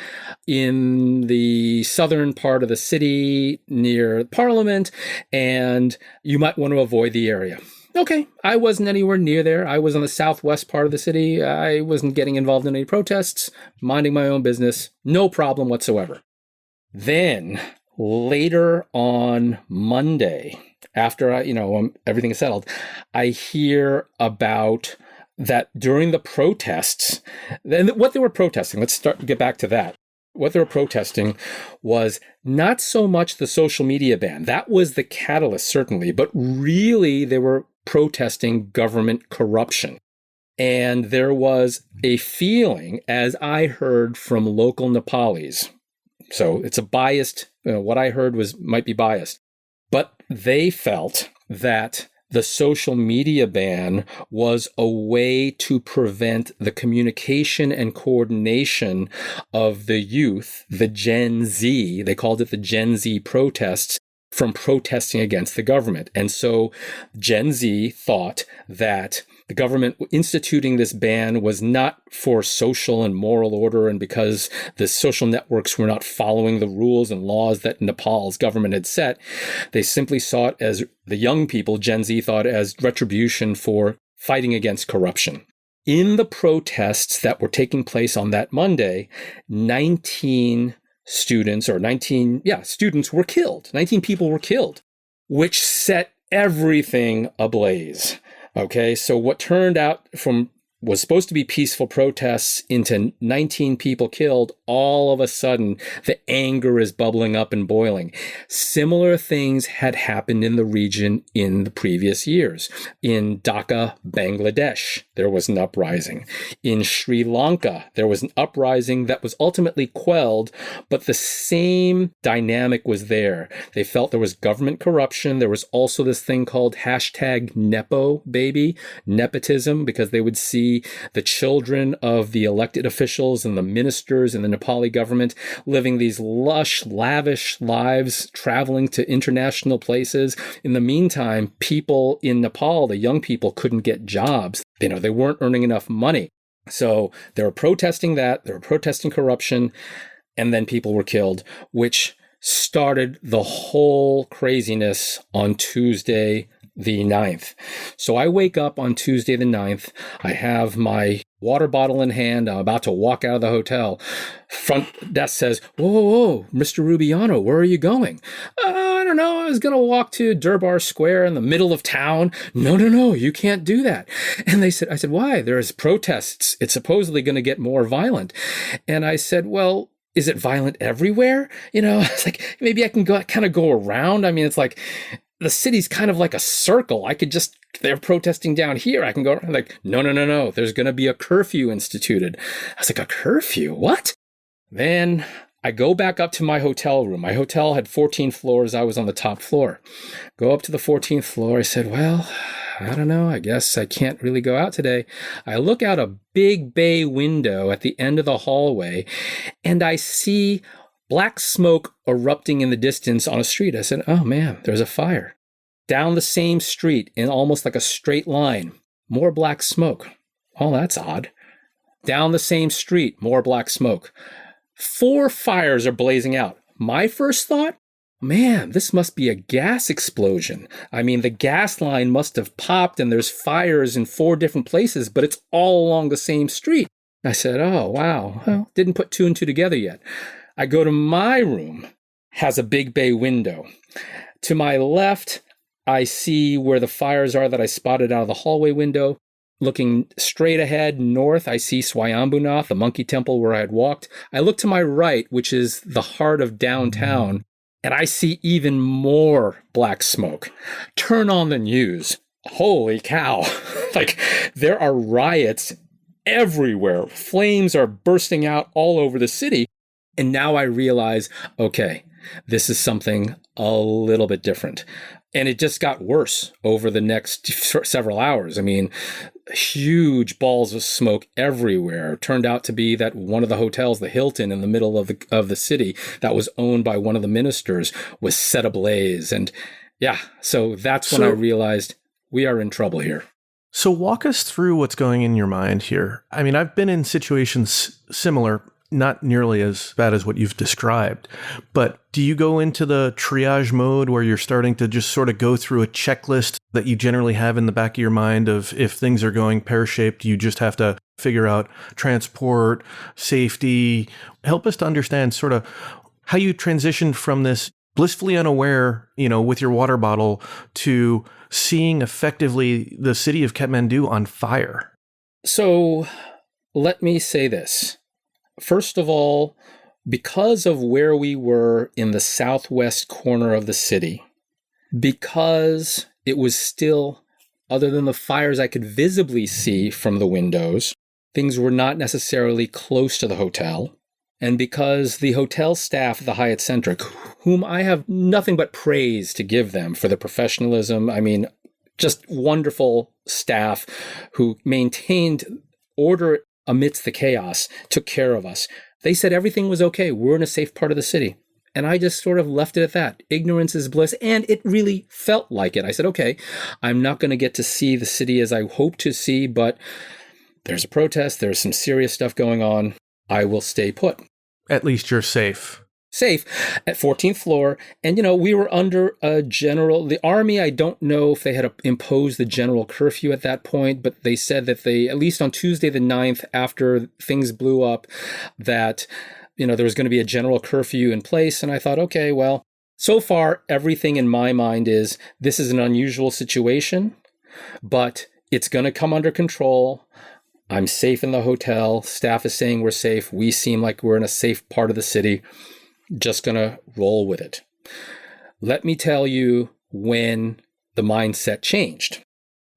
in the southern part of the city near Parliament, and you might want to avoid the area. Okay, I wasn't anywhere near there. I was on the southwest part of the city. I wasn't getting involved in any protests, minding my own business. No problem whatsoever. Then, later on Monday, after everything is settled, I hear about that during the protests, and what they were protesting. Let's get back to that. What they were protesting was not so much the social media ban. That was the catalyst, certainly, but really they were protesting government corruption. And there was a feeling, as I heard from local Nepalis, so it's a biased, what I heard might be biased, but they felt that the social media ban was a way to prevent the communication and coordination of the youth, the Gen Z, they called it the Gen Z protests, from protesting against the government. And so Gen Z thought that the government instituting this ban was not for social and moral order, and because the social networks were not following the rules and laws that Nepal's government had set. They simply saw it as, the young people, Gen Z, thought as retribution for fighting against corruption. In the protests that were taking place on that Monday, 19 students were killed. 19 people were killed, which set everything ablaze. Okay, so what turned out was supposed to be peaceful protests into 19 people killed, all of a sudden, the anger is bubbling up and boiling. Similar things had happened in the region in the previous years. In Dhaka, Bangladesh, there was an uprising. In Sri Lanka, there was an uprising that was ultimately quelled, but the same dynamic was there. They felt there was government corruption. There was also this thing called #NepoBaby, nepotism, because they would see the children of the elected officials and the ministers in the Nepali government living these lush, lavish lives, traveling to international places. In the meantime, people in Nepal, the young people, couldn't get jobs. They weren't earning enough money. So they were protesting that, they were protesting corruption, and then people were killed, which started the whole craziness on Tuesday the 9th. So I wake up on Tuesday the 9th. I have my water bottle in hand. I'm about to walk out of the hotel. Front desk says, whoa, Mr. Rubiano, where are you going? I don't know. I was going to walk to Durbar Square in the middle of town. No, you can't do that. And I said, why? There's protests. It's supposedly going to get more violent. And I said, well, is it violent everywhere? It's like, maybe I can go around. I mean, it's like, the city's kind of like a circle. They're protesting down here. I can go around. Like, no. There's going to be a curfew instituted. I was like, a curfew? What? Then I go back up to my hotel room. My hotel had 14 floors. I was on the top floor. Go up to the 14th floor. I said, well, I don't know. I guess I can't really go out today. I look out a big bay window at the end of the hallway, and I see black smoke erupting in the distance on a street. I said, oh man, there's a fire. Down the same street in almost like a straight line, more black smoke. Oh, that's odd. Down the same street, more black smoke. 4 fires are blazing out. My first thought, man, this must be a gas explosion. I mean, the gas line must have popped and there's fires in 4 different places, but it's all along the same street. I said, oh, wow. Well, didn't put 2 and 2 together yet. I go to my room, has a big bay window. To my left, I see where the fires are that I spotted out of the hallway window. Looking straight ahead north, I see Swayambhunath, the monkey temple where I had walked. I look to my right, which is the heart of downtown, and I see even more black smoke. Turn on the news. Holy cow. Like, there are riots everywhere. Flames are bursting out all over the city. And now I realize, okay, this is something a little bit different. And it just got worse over the next several hours. I mean, huge balls of smoke everywhere. It turned out to be that one of the hotels, the Hilton in the middle of the city that was owned by one of the ministers, was set ablaze. And yeah, so that's when I realized we are in trouble here. So walk us through what's going in your mind here. I mean, I've been in situations similar, not nearly as bad as what you've described, but do you go into the triage mode where you're starting to just sort of go through a checklist that you generally have in the back of your mind of if things are going pear-shaped, you just have to figure out transport, safety? Help us to understand sort of how you transitioned from this blissfully unaware, with your water bottle to seeing effectively the city of Kathmandu on fire. So let me say this. First of all, because of where we were in the southwest corner of the city, because it was still, other than the fires I could visibly see from the windows, things were not necessarily close to the hotel, and because the hotel staff at the Hyatt Centric, whom I have nothing but praise to give them for the professionalism, I mean, just wonderful staff who maintained order amidst the chaos, took care of us. They said everything was okay. We're in a safe part of the city. And I just sort of left it at that. Ignorance is bliss. And it really felt like it. I said, okay, I'm not going to get to see the city as I hope to see, but there's a protest. There's some serious stuff going on. I will stay put. At least you're safe. Safe at 14th floor. And, we were under the army. I don't know if they had imposed the general curfew at that point, but they said that at least on Tuesday the 9th, after things blew up, that, there was going to be a general curfew in place. And I thought, okay, well, so far, everything in my mind is this is an unusual situation, but it's going to come under control. I'm safe in the hotel. Staff is saying we're safe. We seem like we're in a safe part of the city. Just going to roll with it. Let me tell you when the mindset changed.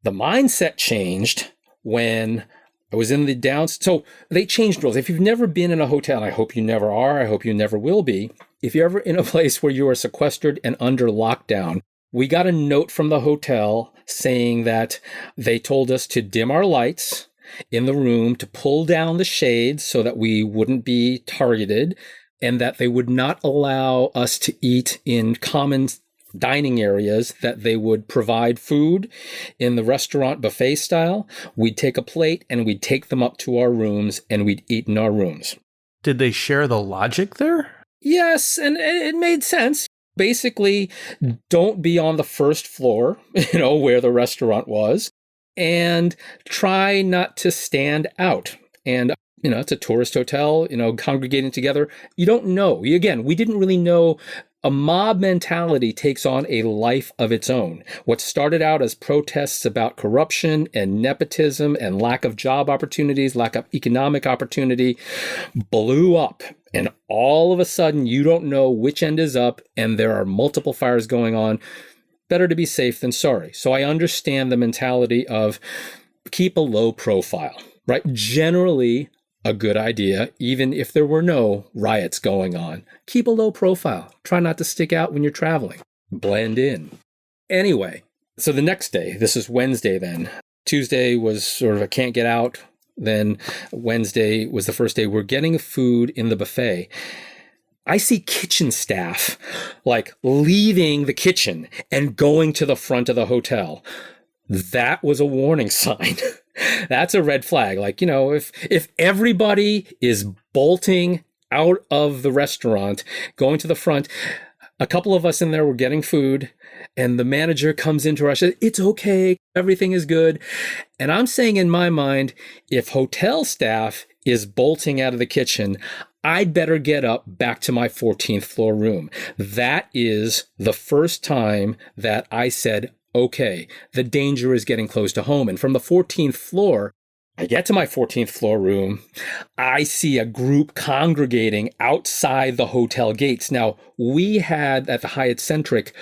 The mindset changed when I was in the downs. So they changed rules. If you've never been in a hotel, and I hope you never are, I hope you never will be. If you're ever in a place where you are sequestered and under lockdown, we got a note from the hotel saying that they told us to dim our lights in the room, to pull down the shades so that we wouldn't be targeted, and that they would not allow us to eat in common dining areas, that they would provide food in the restaurant buffet style. We'd take a plate and we'd take them up to our rooms and we'd eat in our rooms. Did they share the logic there? Yes, and it made sense. Basically, don't be on the first floor, where the restaurant was, and try not to stand out. And it's a tourist hotel, congregating together. You don't know. Again, we didn't really know. A mob mentality takes on a life of its own. What started out as protests about corruption and nepotism and lack of job opportunities, lack of economic opportunity, blew up. And all of a sudden, you don't know which end is up, and there are multiple fires going on. Better to be safe than sorry. So I understand the mentality of keep a low profile, right? Generally, a good idea, even if there were no riots going on. Keep a low profile. Try not to stick out when you're traveling. Blend in. Anyway, so the next day, this is Wednesday then. Tuesday was sort of a can't get out. Then Wednesday was the first day. We're getting food in the buffet. I see kitchen staff like leaving the kitchen and going to the front of the hotel. That was a warning sign. That's a red flag. Like, if everybody is bolting out of the restaurant, going to the front, a couple of us in there were getting food, and the manager comes into our says, "It's okay, everything is good." And I'm saying in my mind, if hotel staff is bolting out of the kitchen, I'd better get up back to my 14th floor room. That is the first time that I said, okay, the danger is getting close to home. And from the 14th floor, I get to my 14th floor room. I see a group congregating outside the hotel gates. Now, we had at the Hyatt Centric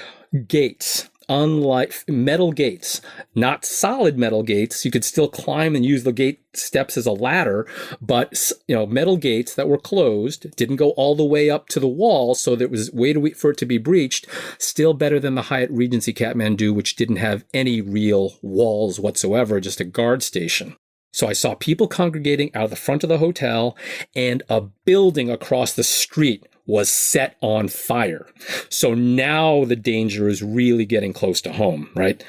gates, unlike metal gates, not solid metal gates. You could still climb and use the gate steps as a ladder, but metal gates that were closed, didn't go all the way up to the wall, so there was way to wait for it to be breached. Still better than the Hyatt Regency Kathmandu, which didn't have any real walls whatsoever, just a guard station. So I saw people congregating out of the front of the hotel, and a building across the street was set on fire. So now the danger is really getting close to home, right?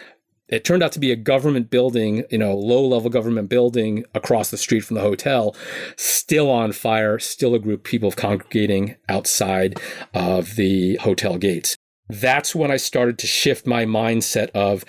It turned out to be a government building, low-level government building across the street from the hotel, still on fire, still a group of people congregating outside of the hotel gates. That's when I started to shift my mindset of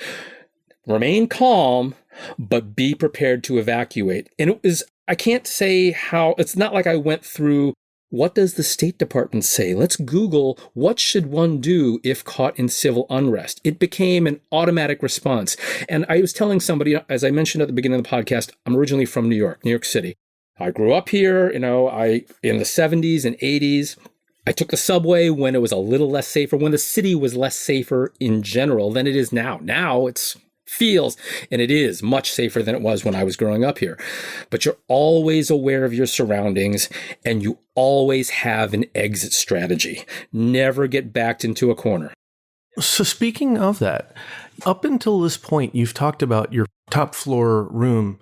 remain calm, but be prepared to evacuate. And I can't say how, it's not like I went through, what does the State Department say? Let's Google, what should one do if caught in civil unrest? It became an automatic response. And I was telling somebody, as I mentioned at the beginning of the podcast, I'm originally from New York City. I grew up here, in the 70s and 80s. I took the subway when it was a little less safer, when the city was less safer in general than it is now. Now it's feels, and it is much safer than it was when I was growing up here. But you're always aware of your surroundings, and you always have an exit strategy. Never get backed into a corner. So speaking of that, up until this point, you've talked about your top floor room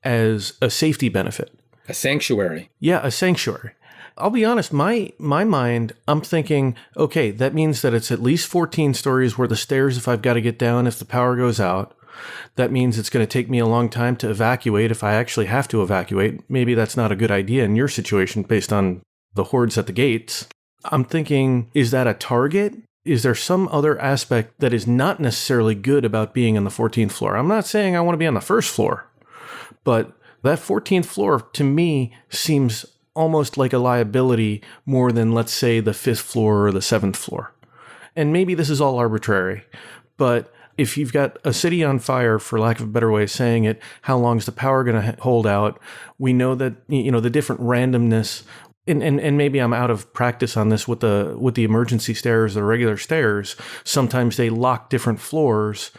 as a safety benefit. A sanctuary. Yeah, a sanctuary. I'll be honest, my mind, I'm thinking, okay, that means that it's at least 14 stories worth of stairs if I've got to get down if the power goes out. That means it's going to take me a long time to evacuate if I actually have to evacuate. Maybe that's not a good idea in your situation based on the hordes at the gates. I'm thinking, is that a target? Is there some other aspect that is not necessarily good about being on the 14th floor? I'm not saying I want to be on the first floor, but that 14th floor to me seems almost like a liability more than, let's say, the 5th floor or the 7th floor. And maybe this is all arbitrary, but if you've got a city on fire, for lack of a better way of saying it, how long is the power going to hold out? We know that, the different randomness, and maybe I'm out of practice on this with the emergency stairs, the regular stairs. Sometimes they lock different floors.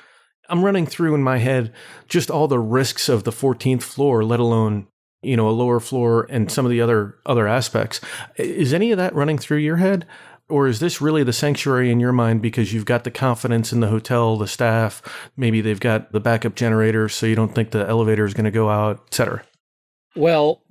I'm running through in my head just all the risks of the 14th floor, let alone a lower floor and some of the other aspects. Is any of that running through your head? Or is this really the sanctuary in your mind because you've got the confidence in the hotel, the staff, maybe they've got the backup generators so you don't think the elevator is going to go out, etc.? Well,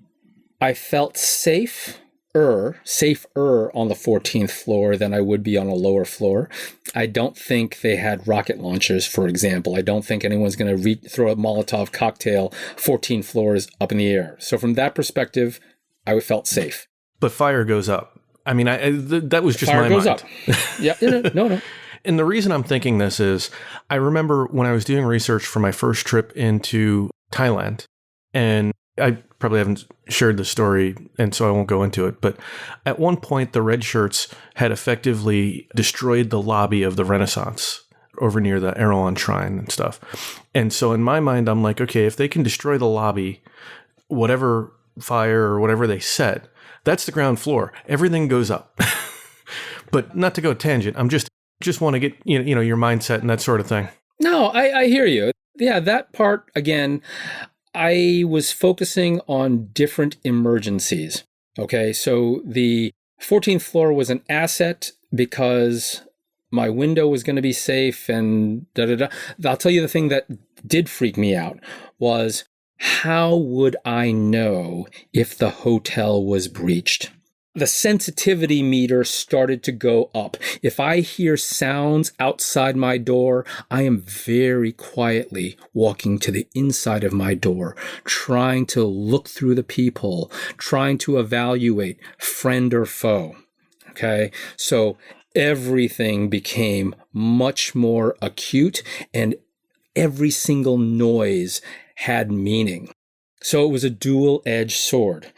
I felt safer on the 14th floor than I would be on a lower floor. I don't think they had rocket launchers, for example. I don't think anyone's going to throw a Molotov cocktail 14 floors up in the air. So from that perspective, I felt safe. But fire goes up. I mean, that was just my mind. Fire goes up. Yeah, no. And the reason I'm thinking this is I remember when I was doing research for my first trip into Thailand, and I probably haven't shared the story, and so I won't go into it. But at one point, the red shirts had effectively destroyed the lobby of the Renaissance over near the Erewhon Shrine and stuff. And so in my mind, I'm like, okay, if they can destroy the lobby, whatever fire or whatever they set, that's the ground floor. Everything goes up. But not to go tangent, I'm just want to get your mindset and that sort of thing. No, I hear you. Yeah, that part again. I was focusing on different emergencies. Okay, so the 14th floor was an asset because my window was going to be safe and da-da-da. I'll tell you the thing that did freak me out was, how would I know if the hotel was breached? The sensitivity meter started to go up. If I hear sounds outside my door, I am very quietly walking to the inside of my door, trying to look through the peephole, trying to evaluate friend or foe. Okay, so everything became much more acute, and every single noise had meaning. So it was a dual-edged sword.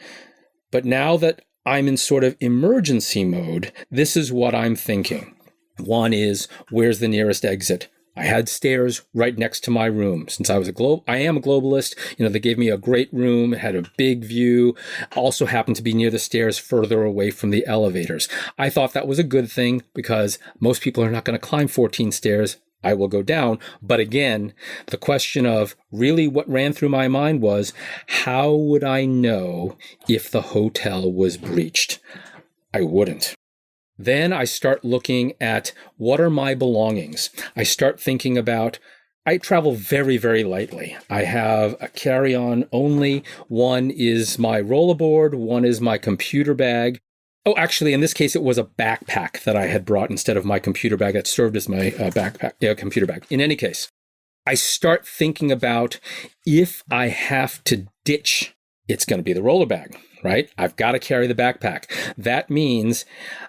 But now that I'm in sort of emergency mode, this is what I'm thinking. One is, where's the nearest exit? I had stairs right next to my room. Since I am a globalist, they gave me a great room. It had a big view. Also happened to be near the stairs further away from the elevators. I thought that was a good thing because most people are not going to climb 14 stairs. I will go down. But again, the question of really what ran through my mind was, how would I know if the hotel was breached? I wouldn't. Then I start looking at what are my belongings. I start thinking about, I travel very, very lightly. I have a carry-on only. One is my rollerboard. One is my computer bag. Oh, actually, in this case, it was a backpack that I had brought instead of my computer bag that served as my computer bag. In any case, I start thinking about, if I have to ditch, it's going to be the roller bag, right? I've got to carry the backpack. That means,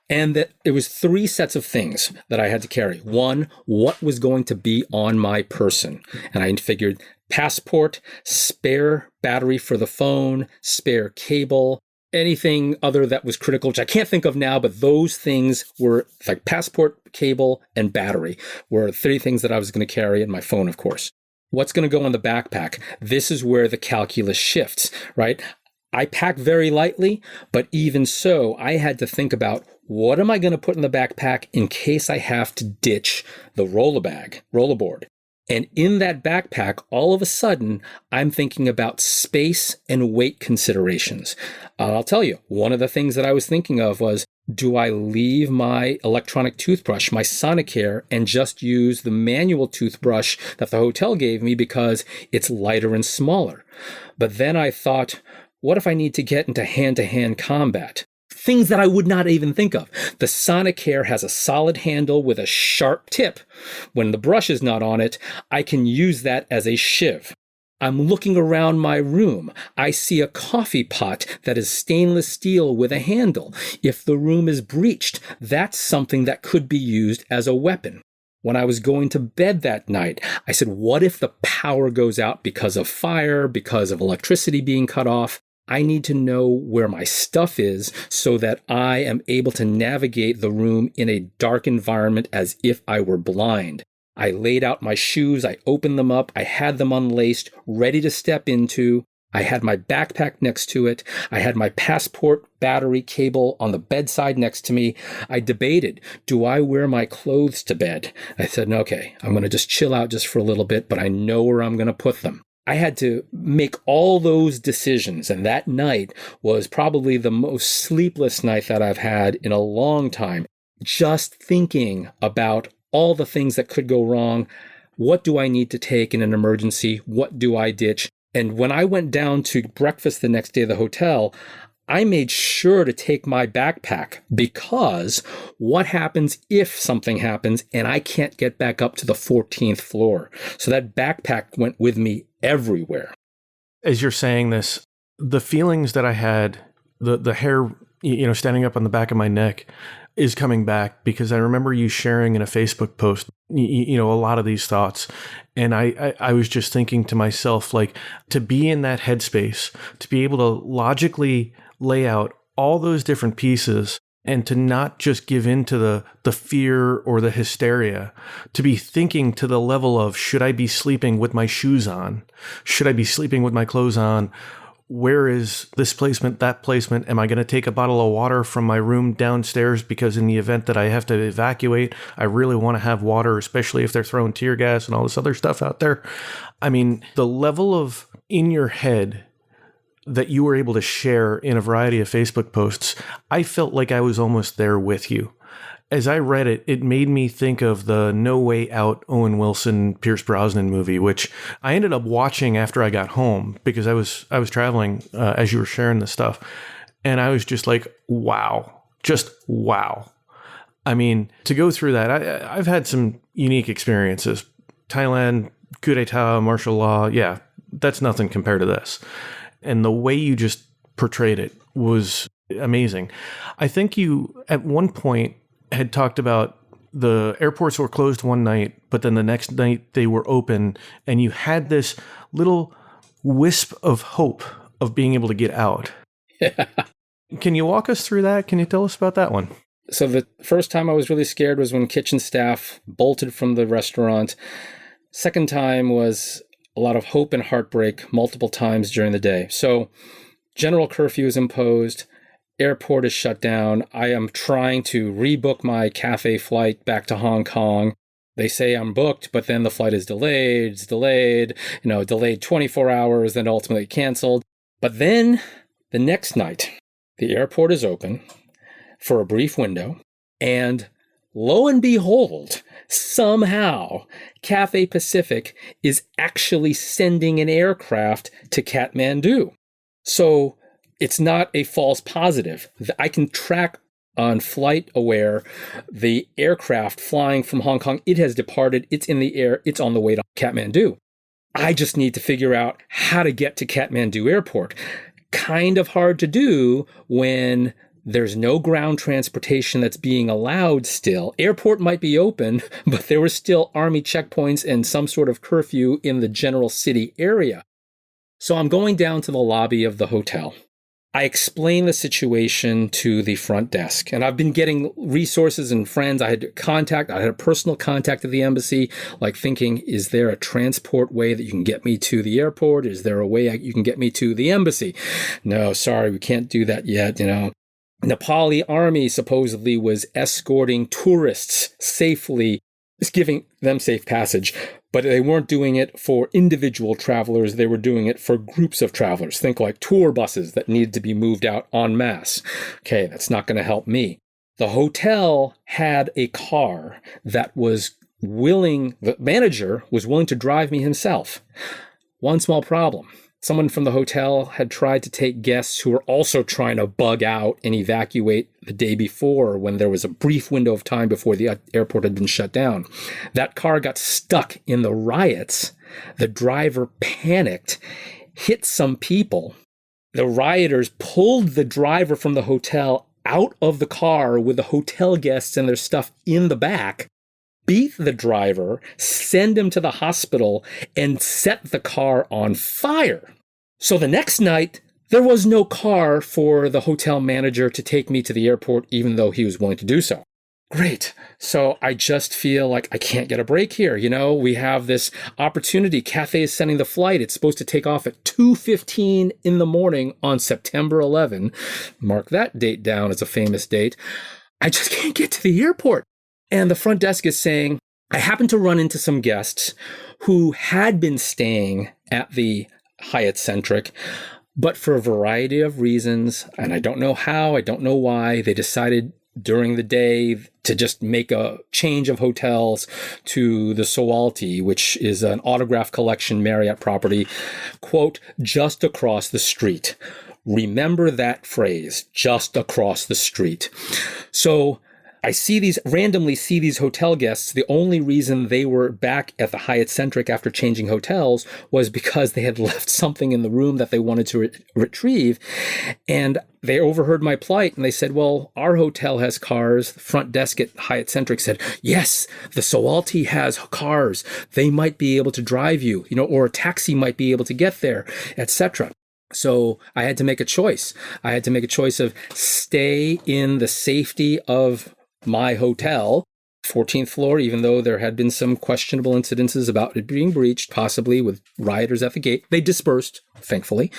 and that it was 3 sets of things that I had to carry. One, what was going to be on my person? And I figured passport, spare battery for the phone, spare cable, anything other that was critical, which I can't think of now, but those things were like passport, cable, and battery were 3 things that I was going to carry, and my phone, of course. What's going to go on the backpack? This is where the calculus shifts, right? I pack very lightly, but even so, I had to think about, what am I going to put in the backpack in case I have to ditch the rollerboard? And in that backpack, all of a sudden, I'm thinking about space and weight considerations. I'll tell you, one of the things that I was thinking of was, do I leave my electronic toothbrush, my Sonicare, and just use the manual toothbrush that the hotel gave me because it's lighter and smaller? But then I thought, what if I need to get into hand-to-hand combat? Things that I would not even think of. The Sonicare has a solid handle with a sharp tip. When the brush is not on it, I can use that as a shiv. I'm looking around my room. I see a coffee pot that is stainless steel with a handle. If the room is breached, that's something that could be used as a weapon. When I was going to bed that night, I said, what if the power goes out because of fire, because of electricity being cut off? I need to know where my stuff is so that I am able to navigate the room in a dark environment as if I were blind. I laid out my shoes, I opened them up, I had them unlaced, ready to step into. I had my backpack next to it. I had my passport, battery, cable on the bedside next to me. I debated, do I wear my clothes to bed? I said, okay, I'm going to just chill out just for a little bit, but I know where I'm going to put them. I had to make all those decisions, and that night was probably the most sleepless night that I've had in a long time, just thinking about all the things that could go wrong. What do I need to take in an emergency? What do I ditch? And when I went down to breakfast the next day at the hotel, I made sure to take my backpack, because what happens if something happens and I can't get back up to the 14th floor? So that backpack went with me everywhere. As you're saying this, the feelings that I had, the hair, standing up on the back of my neck is coming back, because I remember you sharing in a Facebook post, a lot of these thoughts. And I was just thinking to myself, like, to be in that headspace, to be able to logically lay out all those different pieces, and to not just give in to the fear or the hysteria, to be thinking to the level of, should I be sleeping with my shoes on? Should I be sleeping with my clothes on? where is this placement, that placement? Am I going to take a bottle of water from my room downstairs because in the event that I have to evacuate, I really want to have water, especially if they're throwing tear gas and all this other stuff out there? I mean, the level of in your head that you were able to share in a variety of Facebook posts, I felt like I was almost there with you. As I read it, it made me think of the No Way Out Owen Wilson Pierce Brosnan movie, which I ended up watching after I got home because I was traveling as you were sharing this stuff, and I was just like, wow, just wow. I mean, to go through that, I've had some unique experiences. Thailand, coup d'etat, martial law, yeah, that's nothing compared to this. And the way you just portrayed it was amazing. I think you, at one point, had talked about the airports were closed one night, but then the next night they were open, and you had this little wisp of hope of being able to get out. Yeah. Can you walk us through that? Can you tell us about that one? So the first time I was really scared was when kitchen staff bolted from the restaurant. Second time was a lot of hope and heartbreak multiple times during the day. So general curfew is imposed. Airport is shut down. I am trying to rebook my Cathay flight back to Hong Kong. They say I'm booked, but then the flight is delayed. It's delayed, delayed 24 hours, then ultimately canceled. But then the next night, the airport is open for a brief window, and lo and behold, somehow Cathay Pacific is actually sending an aircraft to Kathmandu. So it's not a false positive. I can track on FlightAware the aircraft flying from Hong Kong. It has departed. It's in the air. It's on the way to Kathmandu. I just need to figure out how to get to Kathmandu Airport. Kind of hard to do when there's no ground transportation that's being allowed still. Airport might be open, but there were still army checkpoints and some sort of curfew in the general city area. So I'm going down to the lobby of the hotel. I explain the situation to the front desk, and I've been getting resources and friends. I had a personal contact at the embassy, like thinking, is there a transport way that you can get me to the airport? Is there a way you can get me to the embassy? No, sorry, we can't do that yet, Nepali army supposedly was escorting tourists safely, giving them safe passage, but they weren't doing it for individual travelers. They were doing it for groups of travelers. Think like tour buses that needed to be moved out en masse. Okay, that's not going to help me. The hotel had a car that the manager was willing to drive me himself. One small problem. Someone from the hotel had tried to take guests who were also trying to bug out and evacuate the day before when there was a brief window of time before the airport had been shut down. That car got stuck in the riots. The driver panicked, hit some people. The rioters pulled the driver from the hotel out of the car with the hotel guests and their stuff in the back, beat the driver, send him to the hospital, and set the car on fire. So the next night, there was no car for the hotel manager to take me to the airport, even though he was willing to do so. Great. So I just feel like I can't get a break here. We have this opportunity. Cathay is sending the flight. It's supposed to take off at 2:15 in the morning on September 11. Mark that date down as a famous date. I just can't get to the airport. And the front desk is saying, I happened to run into some guests who had been staying at the Hyatt Centric, but for a variety of reasons, and I don't know how, I don't know why, they decided during the day to just make a change of hotels to the Sawalti, which is an autograph collection Marriott property, quote, just across the street. Remember that phrase, just across the street. So I randomly see these hotel guests. The only reason they were back at the Hyatt Centric after changing hotels was because they had left something in the room that they wanted to retrieve. And they overheard my plight and they said, well, our hotel has cars. The front desk at Hyatt Centric said, yes, the Sawalti has cars. They might be able to drive you, or a taxi might be able to get there, etc. So I had to make a choice. I had to make a choice of stay in the safety of my hotel, 14th floor, even though there had been some questionable incidences about it being breached, possibly with rioters at the gate. They dispersed, thankfully.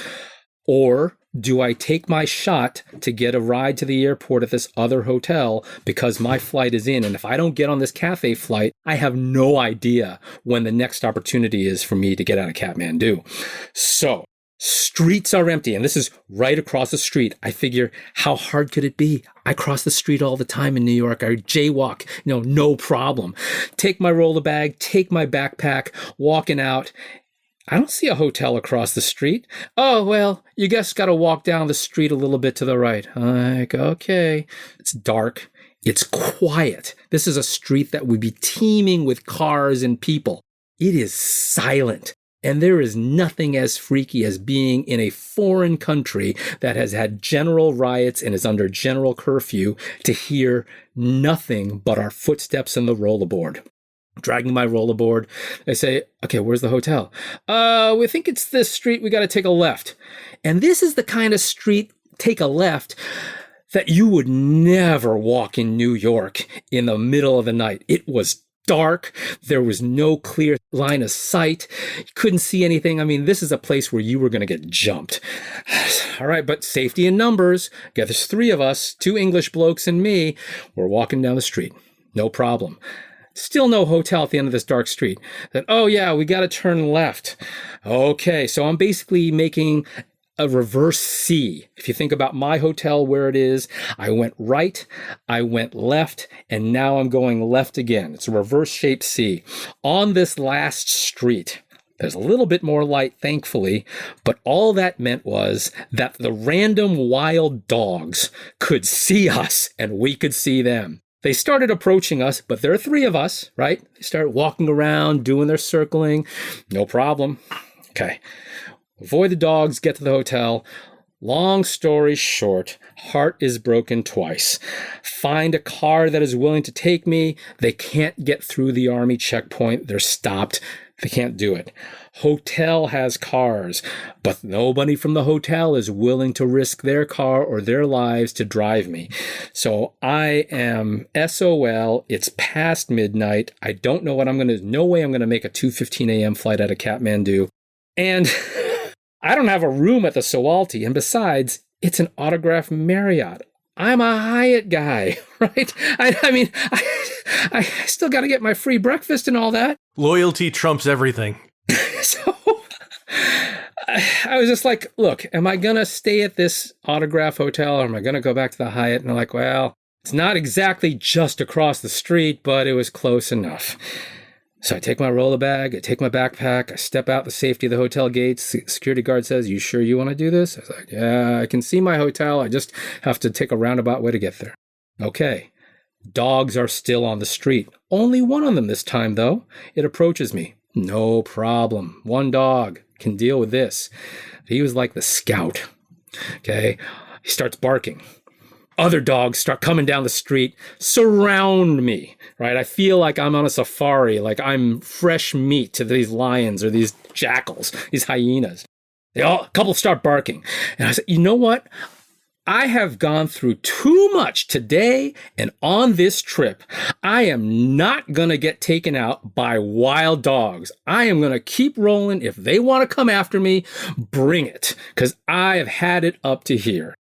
Or do I take my shot to get a ride to the airport at this other hotel because my flight is in? And if I don't get on this Cathay flight, I have no idea when the next opportunity is for me to get out of Kathmandu. So streets are empty. And this is right across the street. I figure, how hard could it be? I cross the street all the time in New York. I jaywalk, no problem. Take my roller bag, take my backpack, walking out. I don't see a hotel across the street. Oh, well, you just got to walk down the street a little bit to the right. Like, okay. It's dark. It's quiet. This is a street that would be teeming with cars and people. It is silent. And there is nothing as freaky as being in a foreign country that has had general riots and is under general curfew to hear nothing but our footsteps in the rollerboard. Dragging my rollerboard, I say, okay, where's the hotel? We think it's this street. We got to take a left. And this is the kind of street, take a left, that you would never walk in New York in the middle of the night. It was dark. There was no clear line of sight. You couldn't see anything. I mean, this is a place where you were going to get jumped. All right, but safety in numbers. There's 3 of us, 2 English blokes and me. We're walking down the street. No problem. Still no hotel at the end of this dark street. Then, oh yeah, we got to turn left. Okay, so I'm basically making a reverse C. If you think about my hotel where it is, I went right, I went left, and now I'm going left again. It's a reverse shaped C. On this last street, there's a little bit more light, thankfully, but all that meant was that the random wild dogs could see us and we could see them. They started approaching us, but there are 3 of us, right? They started walking around, doing their circling. No problem. Okay. Avoid the dogs, get to the hotel. Long story short, heart is broken twice. Find a car that is willing to take me. They can't get through the army checkpoint. They're stopped. They can't do it. Hotel has cars, but nobody from the hotel is willing to risk their car or their lives to drive me. So I am SOL. It's past midnight. I don't know what I'm going to do. No way I'm going to make a 2:15 a.m. flight out of Kathmandu. And I don't have a room at the Sawalti. And besides, it's an autographed Marriott. I'm a Hyatt guy, right? I mean, I still got to get my free breakfast and all that. Loyalty trumps everything. So I was just like, look, am I going to stay at this autograph hotel or am I going to go back to the Hyatt? And I'm like, well, it's not exactly just across the street, but it was close enough. So I take my roller bag, I take my backpack, I step out the safety of the hotel gates. The security guard says, you sure you want to do this? I was like, yeah, I can see my hotel. I just have to take a roundabout way to get there. Okay. Dogs are still on the street. Only one of them this time, though. It approaches me. No problem. One dog can deal with this. He was like the scout. Okay. He starts barking. Other dogs start coming down the street, surround me, right? I feel like I'm on a safari, like I'm fresh meat to these lions or these jackals, these hyenas. A couple start barking. And I said, you know what? I have gone through too much today and on this trip. I am not going to get taken out by wild dogs. I am going to keep rolling. If they want to come after me, bring it, because I have had it up to here.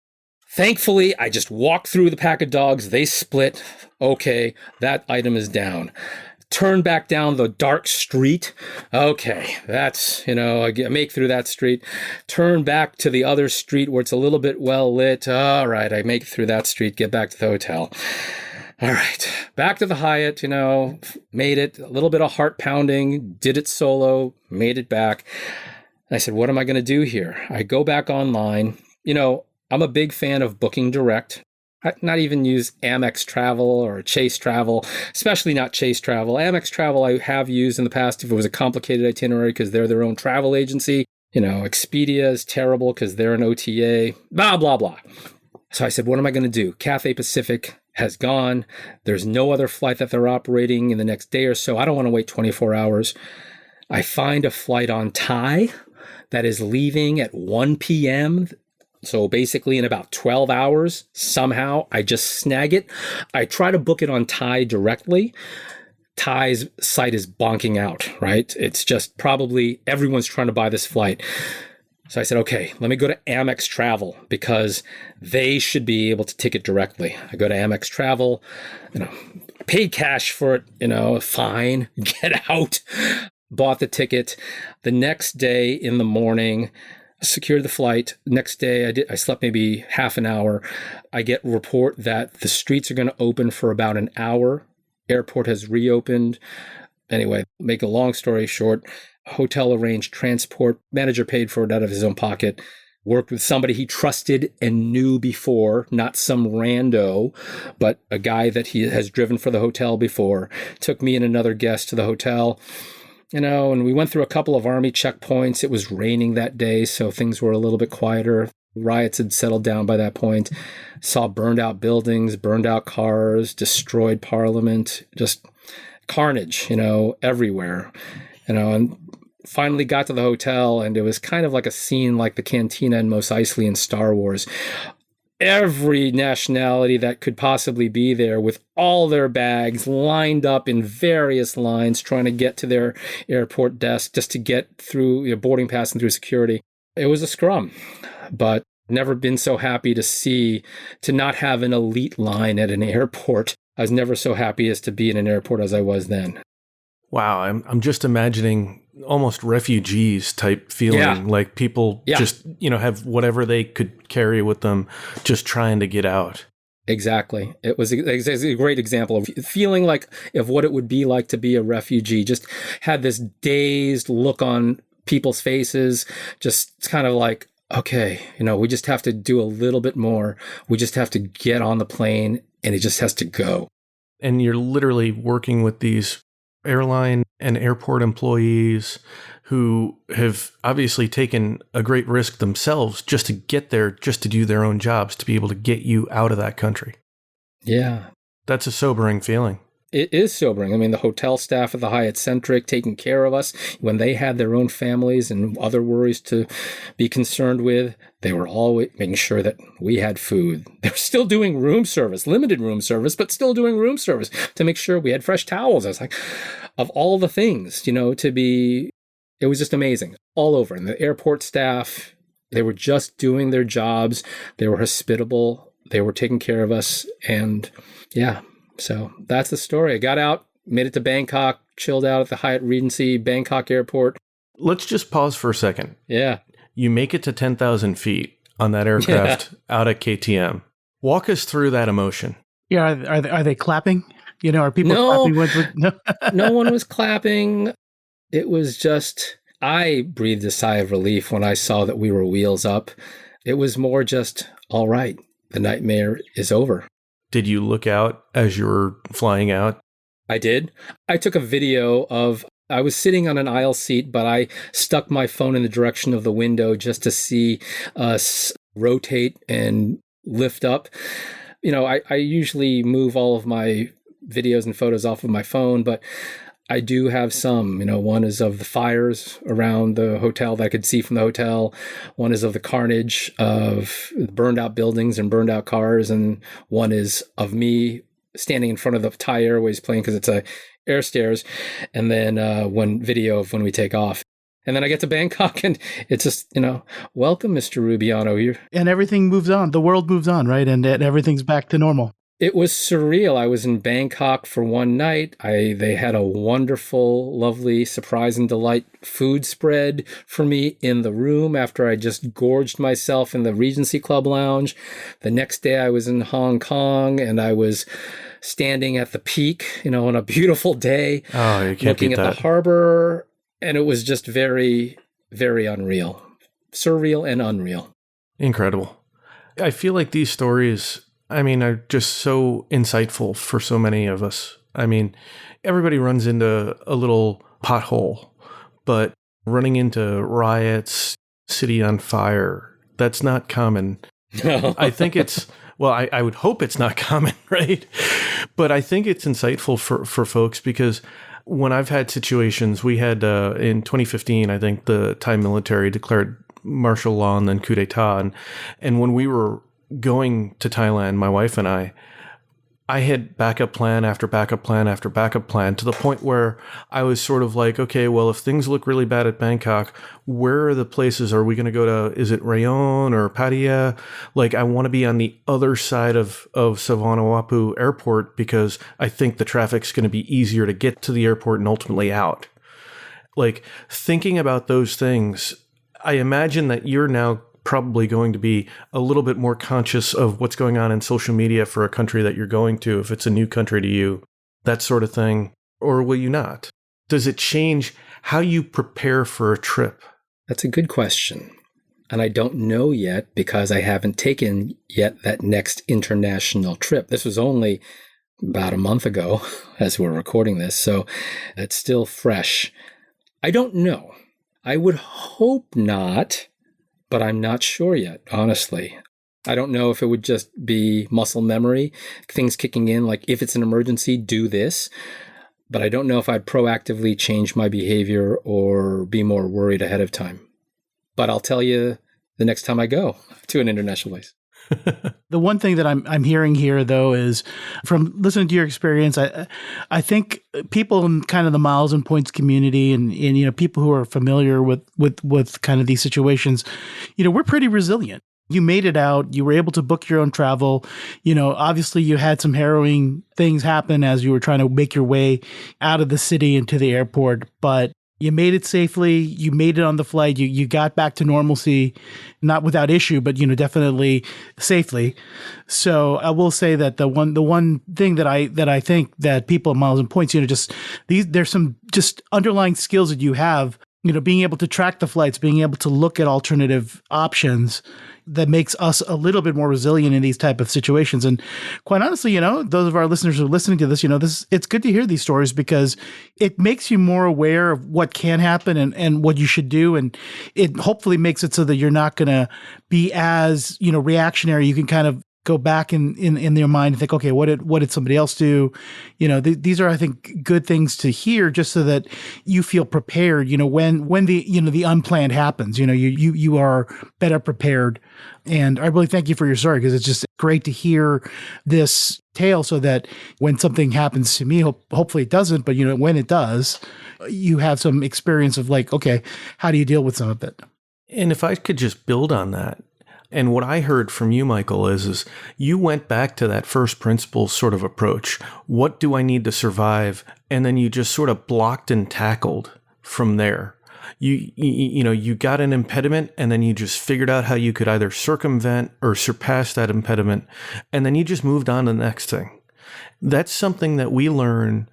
Thankfully, I just walked through the pack of dogs. They split. Okay, that item is down. Turn back down the dark street. Okay, that's, I make through that street. Turn back to the other street where it's a little bit well lit. All right, I make it through that street, get back to the hotel. All right, back to the Hyatt, made it. A little bit of heart pounding, did it solo, made it back. I said, what am I going to do here? I go back online. I'm a big fan of booking direct. I not even use Amex Travel or Chase Travel, especially not Chase Travel. Amex Travel I have used in the past if it was a complicated itinerary because they're their own travel agency. Expedia is terrible because they're an OTA, blah, blah, blah. So I said, what am I going to do? Cathay Pacific has gone. There's no other flight that they're operating in the next day or so. I don't want to wait 24 hours. I find a flight on Thai that is leaving at 1 p.m., so basically in about 12 hours, somehow I just snag it. I try to book it on Thai directly. Thai's site is bonking out, right? It's just probably everyone's trying to buy this flight. So I said, okay, let me go to Amex Travel because they should be able to ticket directly. I go to Amex Travel, paid cash for it, fine, get out. Bought the ticket. The next day in the morning, secured the flight. Next day, I slept maybe half an hour. I get a report that the streets are going to open for about an hour. Airport has reopened. Anyway, make a long story short, hotel arranged transport. Manager paid for it out of his own pocket. Worked with somebody he trusted and knew before, not some rando, but a guy that he has driven for the hotel before. Took me and another guest to the hotel. And we went through a couple of Army checkpoints. It was raining that day, so things were a little bit quieter. Riots had settled down by that point. Saw burned out buildings, burned out cars, destroyed parliament, just carnage, everywhere. And finally got to the hotel, and it was kind of like a scene like the Cantina in Mos Eisley in Star Wars. Every nationality that could possibly be there with all their bags lined up in various lines trying to get to their airport desk just to get through boarding pass and through security. It was a scrum, but never been so happy to not have an elite line at an airport. I was never so happy as to be in an airport as I was then. Wow, I'm just imagining almost refugees type feeling, like people just, have whatever they could carry with them, just trying to get out. Exactly. It was a great example of feeling like of what it would be like to be a refugee. Just had this dazed look on people's faces, just kind of like, okay, we just have to do a little bit more. We just have to get on the plane and it just has to go. And you're literally working with these airline and airport employees who have obviously taken a great risk themselves just to get there, just to do their own jobs, to be able to get you out of that country. Yeah. That's a sobering feeling. It is sobering. I mean, the hotel staff at the Hyatt Centric taking care of us when they had their own families and other worries to be concerned with. They were always making sure that we had food. They were still doing room service, limited room service, but still doing room service to make sure we had fresh towels. I was like, of all the things, it was just amazing all over. And the airport staff, they were just doing their jobs. They were hospitable. They were taking care of us. And yeah. So that's the story. I got out, made it to Bangkok, chilled out at the Hyatt Regency, Bangkok Airport. Let's just pause for a second. Yeah. You make it to 10,000 feet on that aircraft out at KTM. Walk us through that emotion. Yeah. Are they clapping? Are people clapping? No. No one was clapping. It was just, I breathed a sigh of relief when I saw that we were wheels up. It was more just, all right, the nightmare is over. Did you look out as you were flying out? I did. I took a video I was sitting on an aisle seat, but I stuck my phone in the direction of the window just to see us rotate and lift up. I usually move all of my videos and photos off of my phone, but I do have some. One is of the fires around the hotel that I could see from the hotel. One is of the carnage of burned out buildings and burned out cars. And one is of me standing in front of the Thai Airways plane because it's a air stairs. And then one video of when we take off. And then I get to Bangkok and it's just, welcome, Mr. Rubiano. And everything moves on. The world moves on, right? And everything's back to normal. It was surreal. I was in Bangkok for one night. They had a wonderful, lovely, surprise and delight food spread for me in the room after I just gorged myself in the Regency Club lounge. The next day I was in Hong Kong and I was standing at the peak, on a beautiful day, looking at the harbor. And it was just very, very unreal, surreal and unreal. Incredible. I feel like these stories, are just so insightful for so many of us. Everybody runs into a little pothole, but running into riots, city on fire, that's not common. No. I think I would hope it's not common, right? But I think it's insightful for folks because when I've had situations, we had in 2015, I think the Thai military declared martial law and then coup d'etat. And when we were going to Thailand, my wife and I I had backup plan after backup plan after backup plan to the point where I was sort of like, okay, well, if things look really bad at Bangkok, where are the places? Are we going to go to, is it Rayong or Pattaya? Like, I want to be on the other side of Savanawapu Airport because I think the traffic's going to be easier to get to the airport and ultimately out. Like, thinking about those things, I imagine that you're now probably going to be a little bit more conscious of what's going on in social media for a country that you're going to, if it's a new country to you, that sort of thing. Or will you not? Does it change how you prepare for a trip? That's a good question. And I don't know yet because I haven't taken yet that next international trip. This was only about a month ago as we're recording this, so it's still fresh. I don't know. I would hope not. But I'm not sure yet, honestly. I don't know if it would just be muscle memory, things kicking in, like if it's an emergency, do this. But I don't know if I'd proactively change my behavior or be more worried ahead of time. But I'll tell you the next time I go to an international place. The one thing that I'm hearing here, though, is from listening to your experience, I think people in kind of the miles and points community and people who are familiar with kind of these situations, we're pretty resilient. You made it out. You were able to book your own travel. Obviously you had some harrowing things happen as you were trying to make your way out of the city into the airport, but you made it safely. You made it on the flight. You got back to normalcy, not without issue, but definitely safely. So I will say that the one thing that I think that people at Miles and Points, there's some just underlying skills that you have. Being able to track the flights, being able to look at alternative options, that makes us a little bit more resilient in these type of situations. And quite honestly, those of our listeners who are listening to this, it's good to hear these stories because it makes you more aware of what can happen and what you should do. And it hopefully makes it so that you're not going to be as, reactionary. You can kind of go back in their mind and think, okay, what did somebody else do? These are, I think, good things to hear just so that you feel prepared, when the unplanned happens, you are better prepared. And I really thank you for your story because it's just great to hear this tale so that when something happens to me, hopefully it doesn't, but when it does, you have some experience of like, okay, how do you deal with some of it? And if I could just build on that, and what I heard from you, Michael, is you went back to that first principles sort of approach. What do I need to survive? And then you just sort of blocked and tackled from there. You got an impediment and then you just figured out how you could either circumvent or surpass that impediment. And then you just moved on to the next thing. That's something that we learn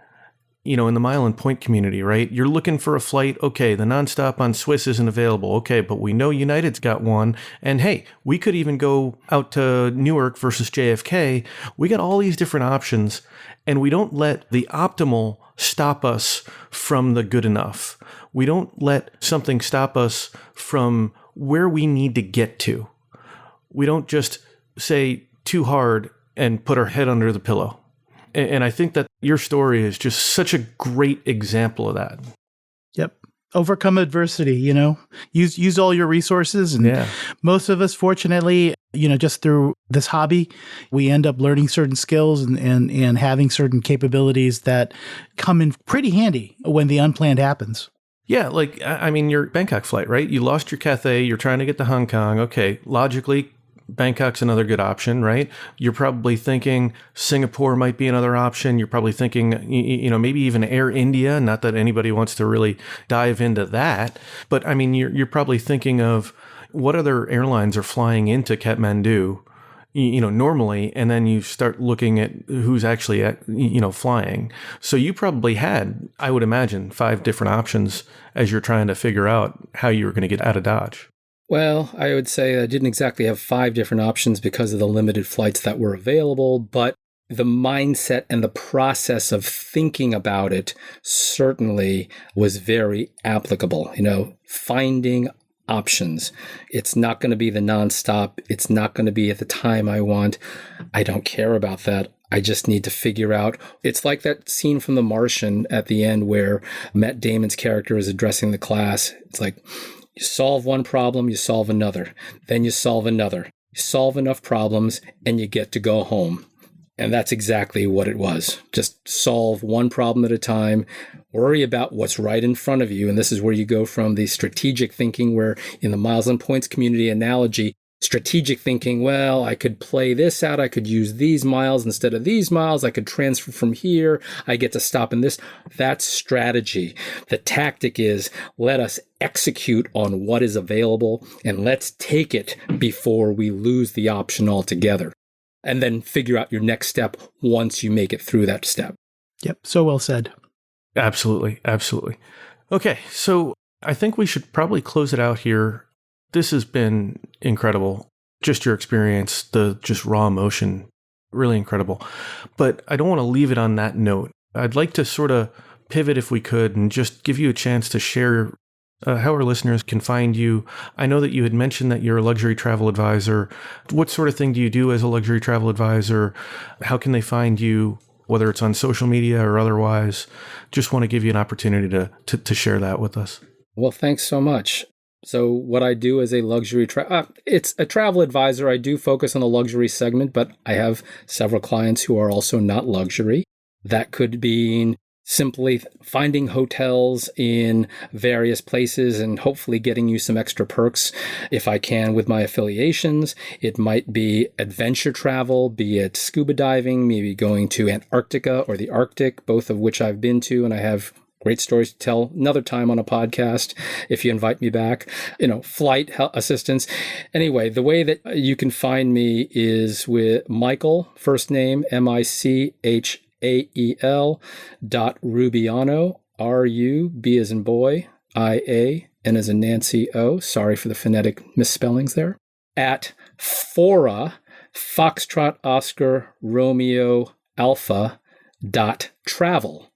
in the Mile and Point community, right? You're looking for a flight. Okay, the nonstop on Swiss isn't available. Okay, but we know United's got one. And hey, we could even go out to Newark versus JFK. We got all these different options, and we don't let the optimal stop us from the good enough. We don't let something stop us from where we need to get to. We don't just say too hard and put our head under the pillow. And I think that your story is just such a great example of that. Yep. Overcome adversity, use all your resources. And most of us, fortunately, just through this hobby, we end up learning certain skills and having certain capabilities that come in pretty handy when the unplanned happens. Yeah, like, I mean, your Bangkok flight, right? You lost your Cathay, you're trying to get to Hong Kong. Okay, logically, Bangkok's another good option, right? You're probably thinking Singapore might be another option. You're probably thinking, maybe even Air India. Not that anybody wants to really dive into that, but I mean, you're probably thinking of what other airlines are flying into Kathmandu, normally, and then you start looking at who's actually flying. So you probably had, I would imagine, 5 different options as you're trying to figure out how you were going to get out of Dodge. Well, I would say I didn't exactly have 5 different options because of the limited flights that were available, but the mindset and the process of thinking about it certainly was very applicable. Finding options. It's not going to be the nonstop. It's not going to be at the time I want. I don't care about that. I just need to figure out. It's like that scene from The Martian at the end where Matt Damon's character is addressing the class. It's like, you solve one problem, you solve another. Then you solve another. You solve enough problems and you get to go home. And that's exactly what it was. Just solve one problem at a time, worry about what's right in front of you. And this is where you go from the strategic thinking, where in the miles and points community analogy, strategic thinking, well, I could play this out. I could use these miles instead of these miles. I could transfer from here. I get to stop in this. That's strategy. The tactic is, let us execute on what is available and let's take it before we lose the option altogether. And then figure out your next step once you make it through that step. Yep. So well said. Absolutely. Absolutely. Okay. So I think we should probably close it out here. This has been incredible. Just your experience, the just raw emotion, really incredible. But I don't want to leave it on that note. I'd like to sort of pivot if we could and just give you a chance to share how our listeners can find you. I know that you had mentioned that you're a luxury travel advisor. What sort of thing do you do as a luxury travel advisor? How can they find you, whether it's on social media or otherwise? Just want to give you an opportunity to share that with us. Well, thanks so much. So what I do as a luxury it's a travel advisor. I do focus on the luxury segment, but I have several clients who are also not luxury. That could be simply finding hotels in various places and hopefully getting you some extra perks if I can with my affiliations. It might be adventure travel, be it scuba diving, maybe going to Antarctica or the Arctic, both of which I've been to, and I have great stories to tell another time on a podcast if you invite me back. Flight assistance. Anyway, the way that you can find me is with Michael, first name MICHAEL .Rubiano, R-U-B as in boy, I-A, N as in Nancy, O. Sorry for the phonetic misspellings there. At Fora, Foxtrot Oscar Romeo Alpha .travel, Travel,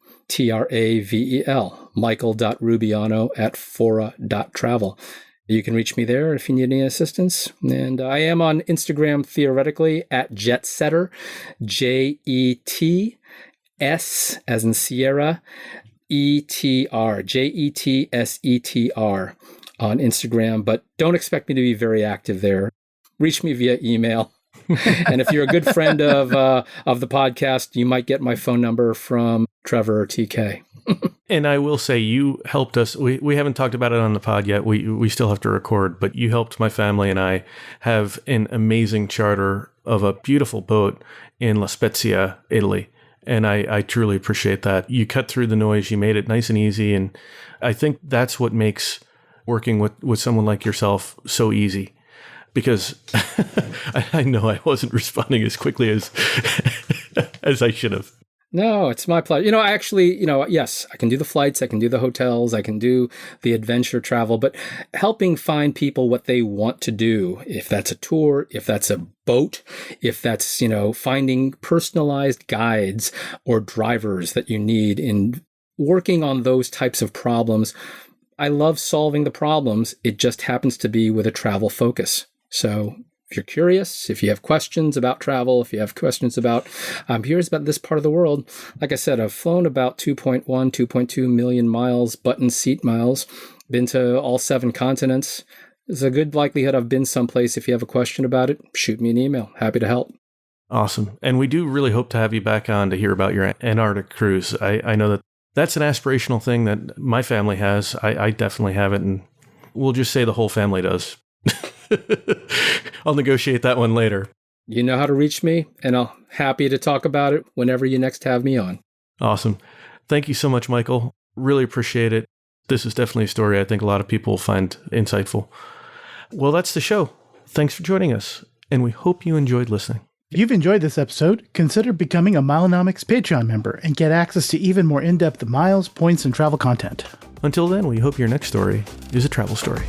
Michael.Rubiano at Fora.travel. You can reach me there if you need any assistance. And I am on Instagram theoretically at Jetsetter, J-E-T-S as in Sierra, E-T-R, Jetsetr on Instagram. But don't expect me to be very active there. Reach me via email. And if you're a good friend of the podcast, you might get my phone number from Trevor or TK. And I will say you helped us. We haven't talked about it on the pod yet. We still have to record, but you helped my family and I have an amazing charter of a beautiful boat in La Spezia, Italy. And I truly appreciate that. You cut through the noise. You made it nice and easy. And I think that's what makes working with someone like yourself so easy. Because I know I wasn't responding as quickly as I should have. No, it's my pleasure. I actually, yes, I can do the flights, I can do the hotels, I can do the adventure travel, but helping find people what they want to do, if that's a tour, if that's a boat, if that's, finding personalized guides or drivers that you need in working on those types of problems. I love solving the problems. It just happens to be with a travel focus. So if you're curious, if you have questions about travel, if you have questions about, here's about this part of the world. Like I said, I've flown about 2.2 million miles, button seat miles, been to all 7 continents. There's a good likelihood I've been someplace. If you have a question about it, shoot me an email. Happy to help. Awesome. And we do really hope to have you back on to hear about your Antarctic cruise. I know that's an aspirational thing that my family has. I definitely have it, and we'll just say the whole family does. I'll negotiate that one later. You know how to reach me, and I'm happy to talk about it whenever you next have me on. Awesome. Thank you so much, Michael. Really appreciate it. This is definitely a story I think a lot of people will find insightful. Well, that's the show. Thanks for joining us, and we hope you enjoyed listening. If you've enjoyed this episode, consider becoming a Milenomics Patreon member and get access to even more in-depth miles, points, and travel content. Until then, we hope your next story is a travel story.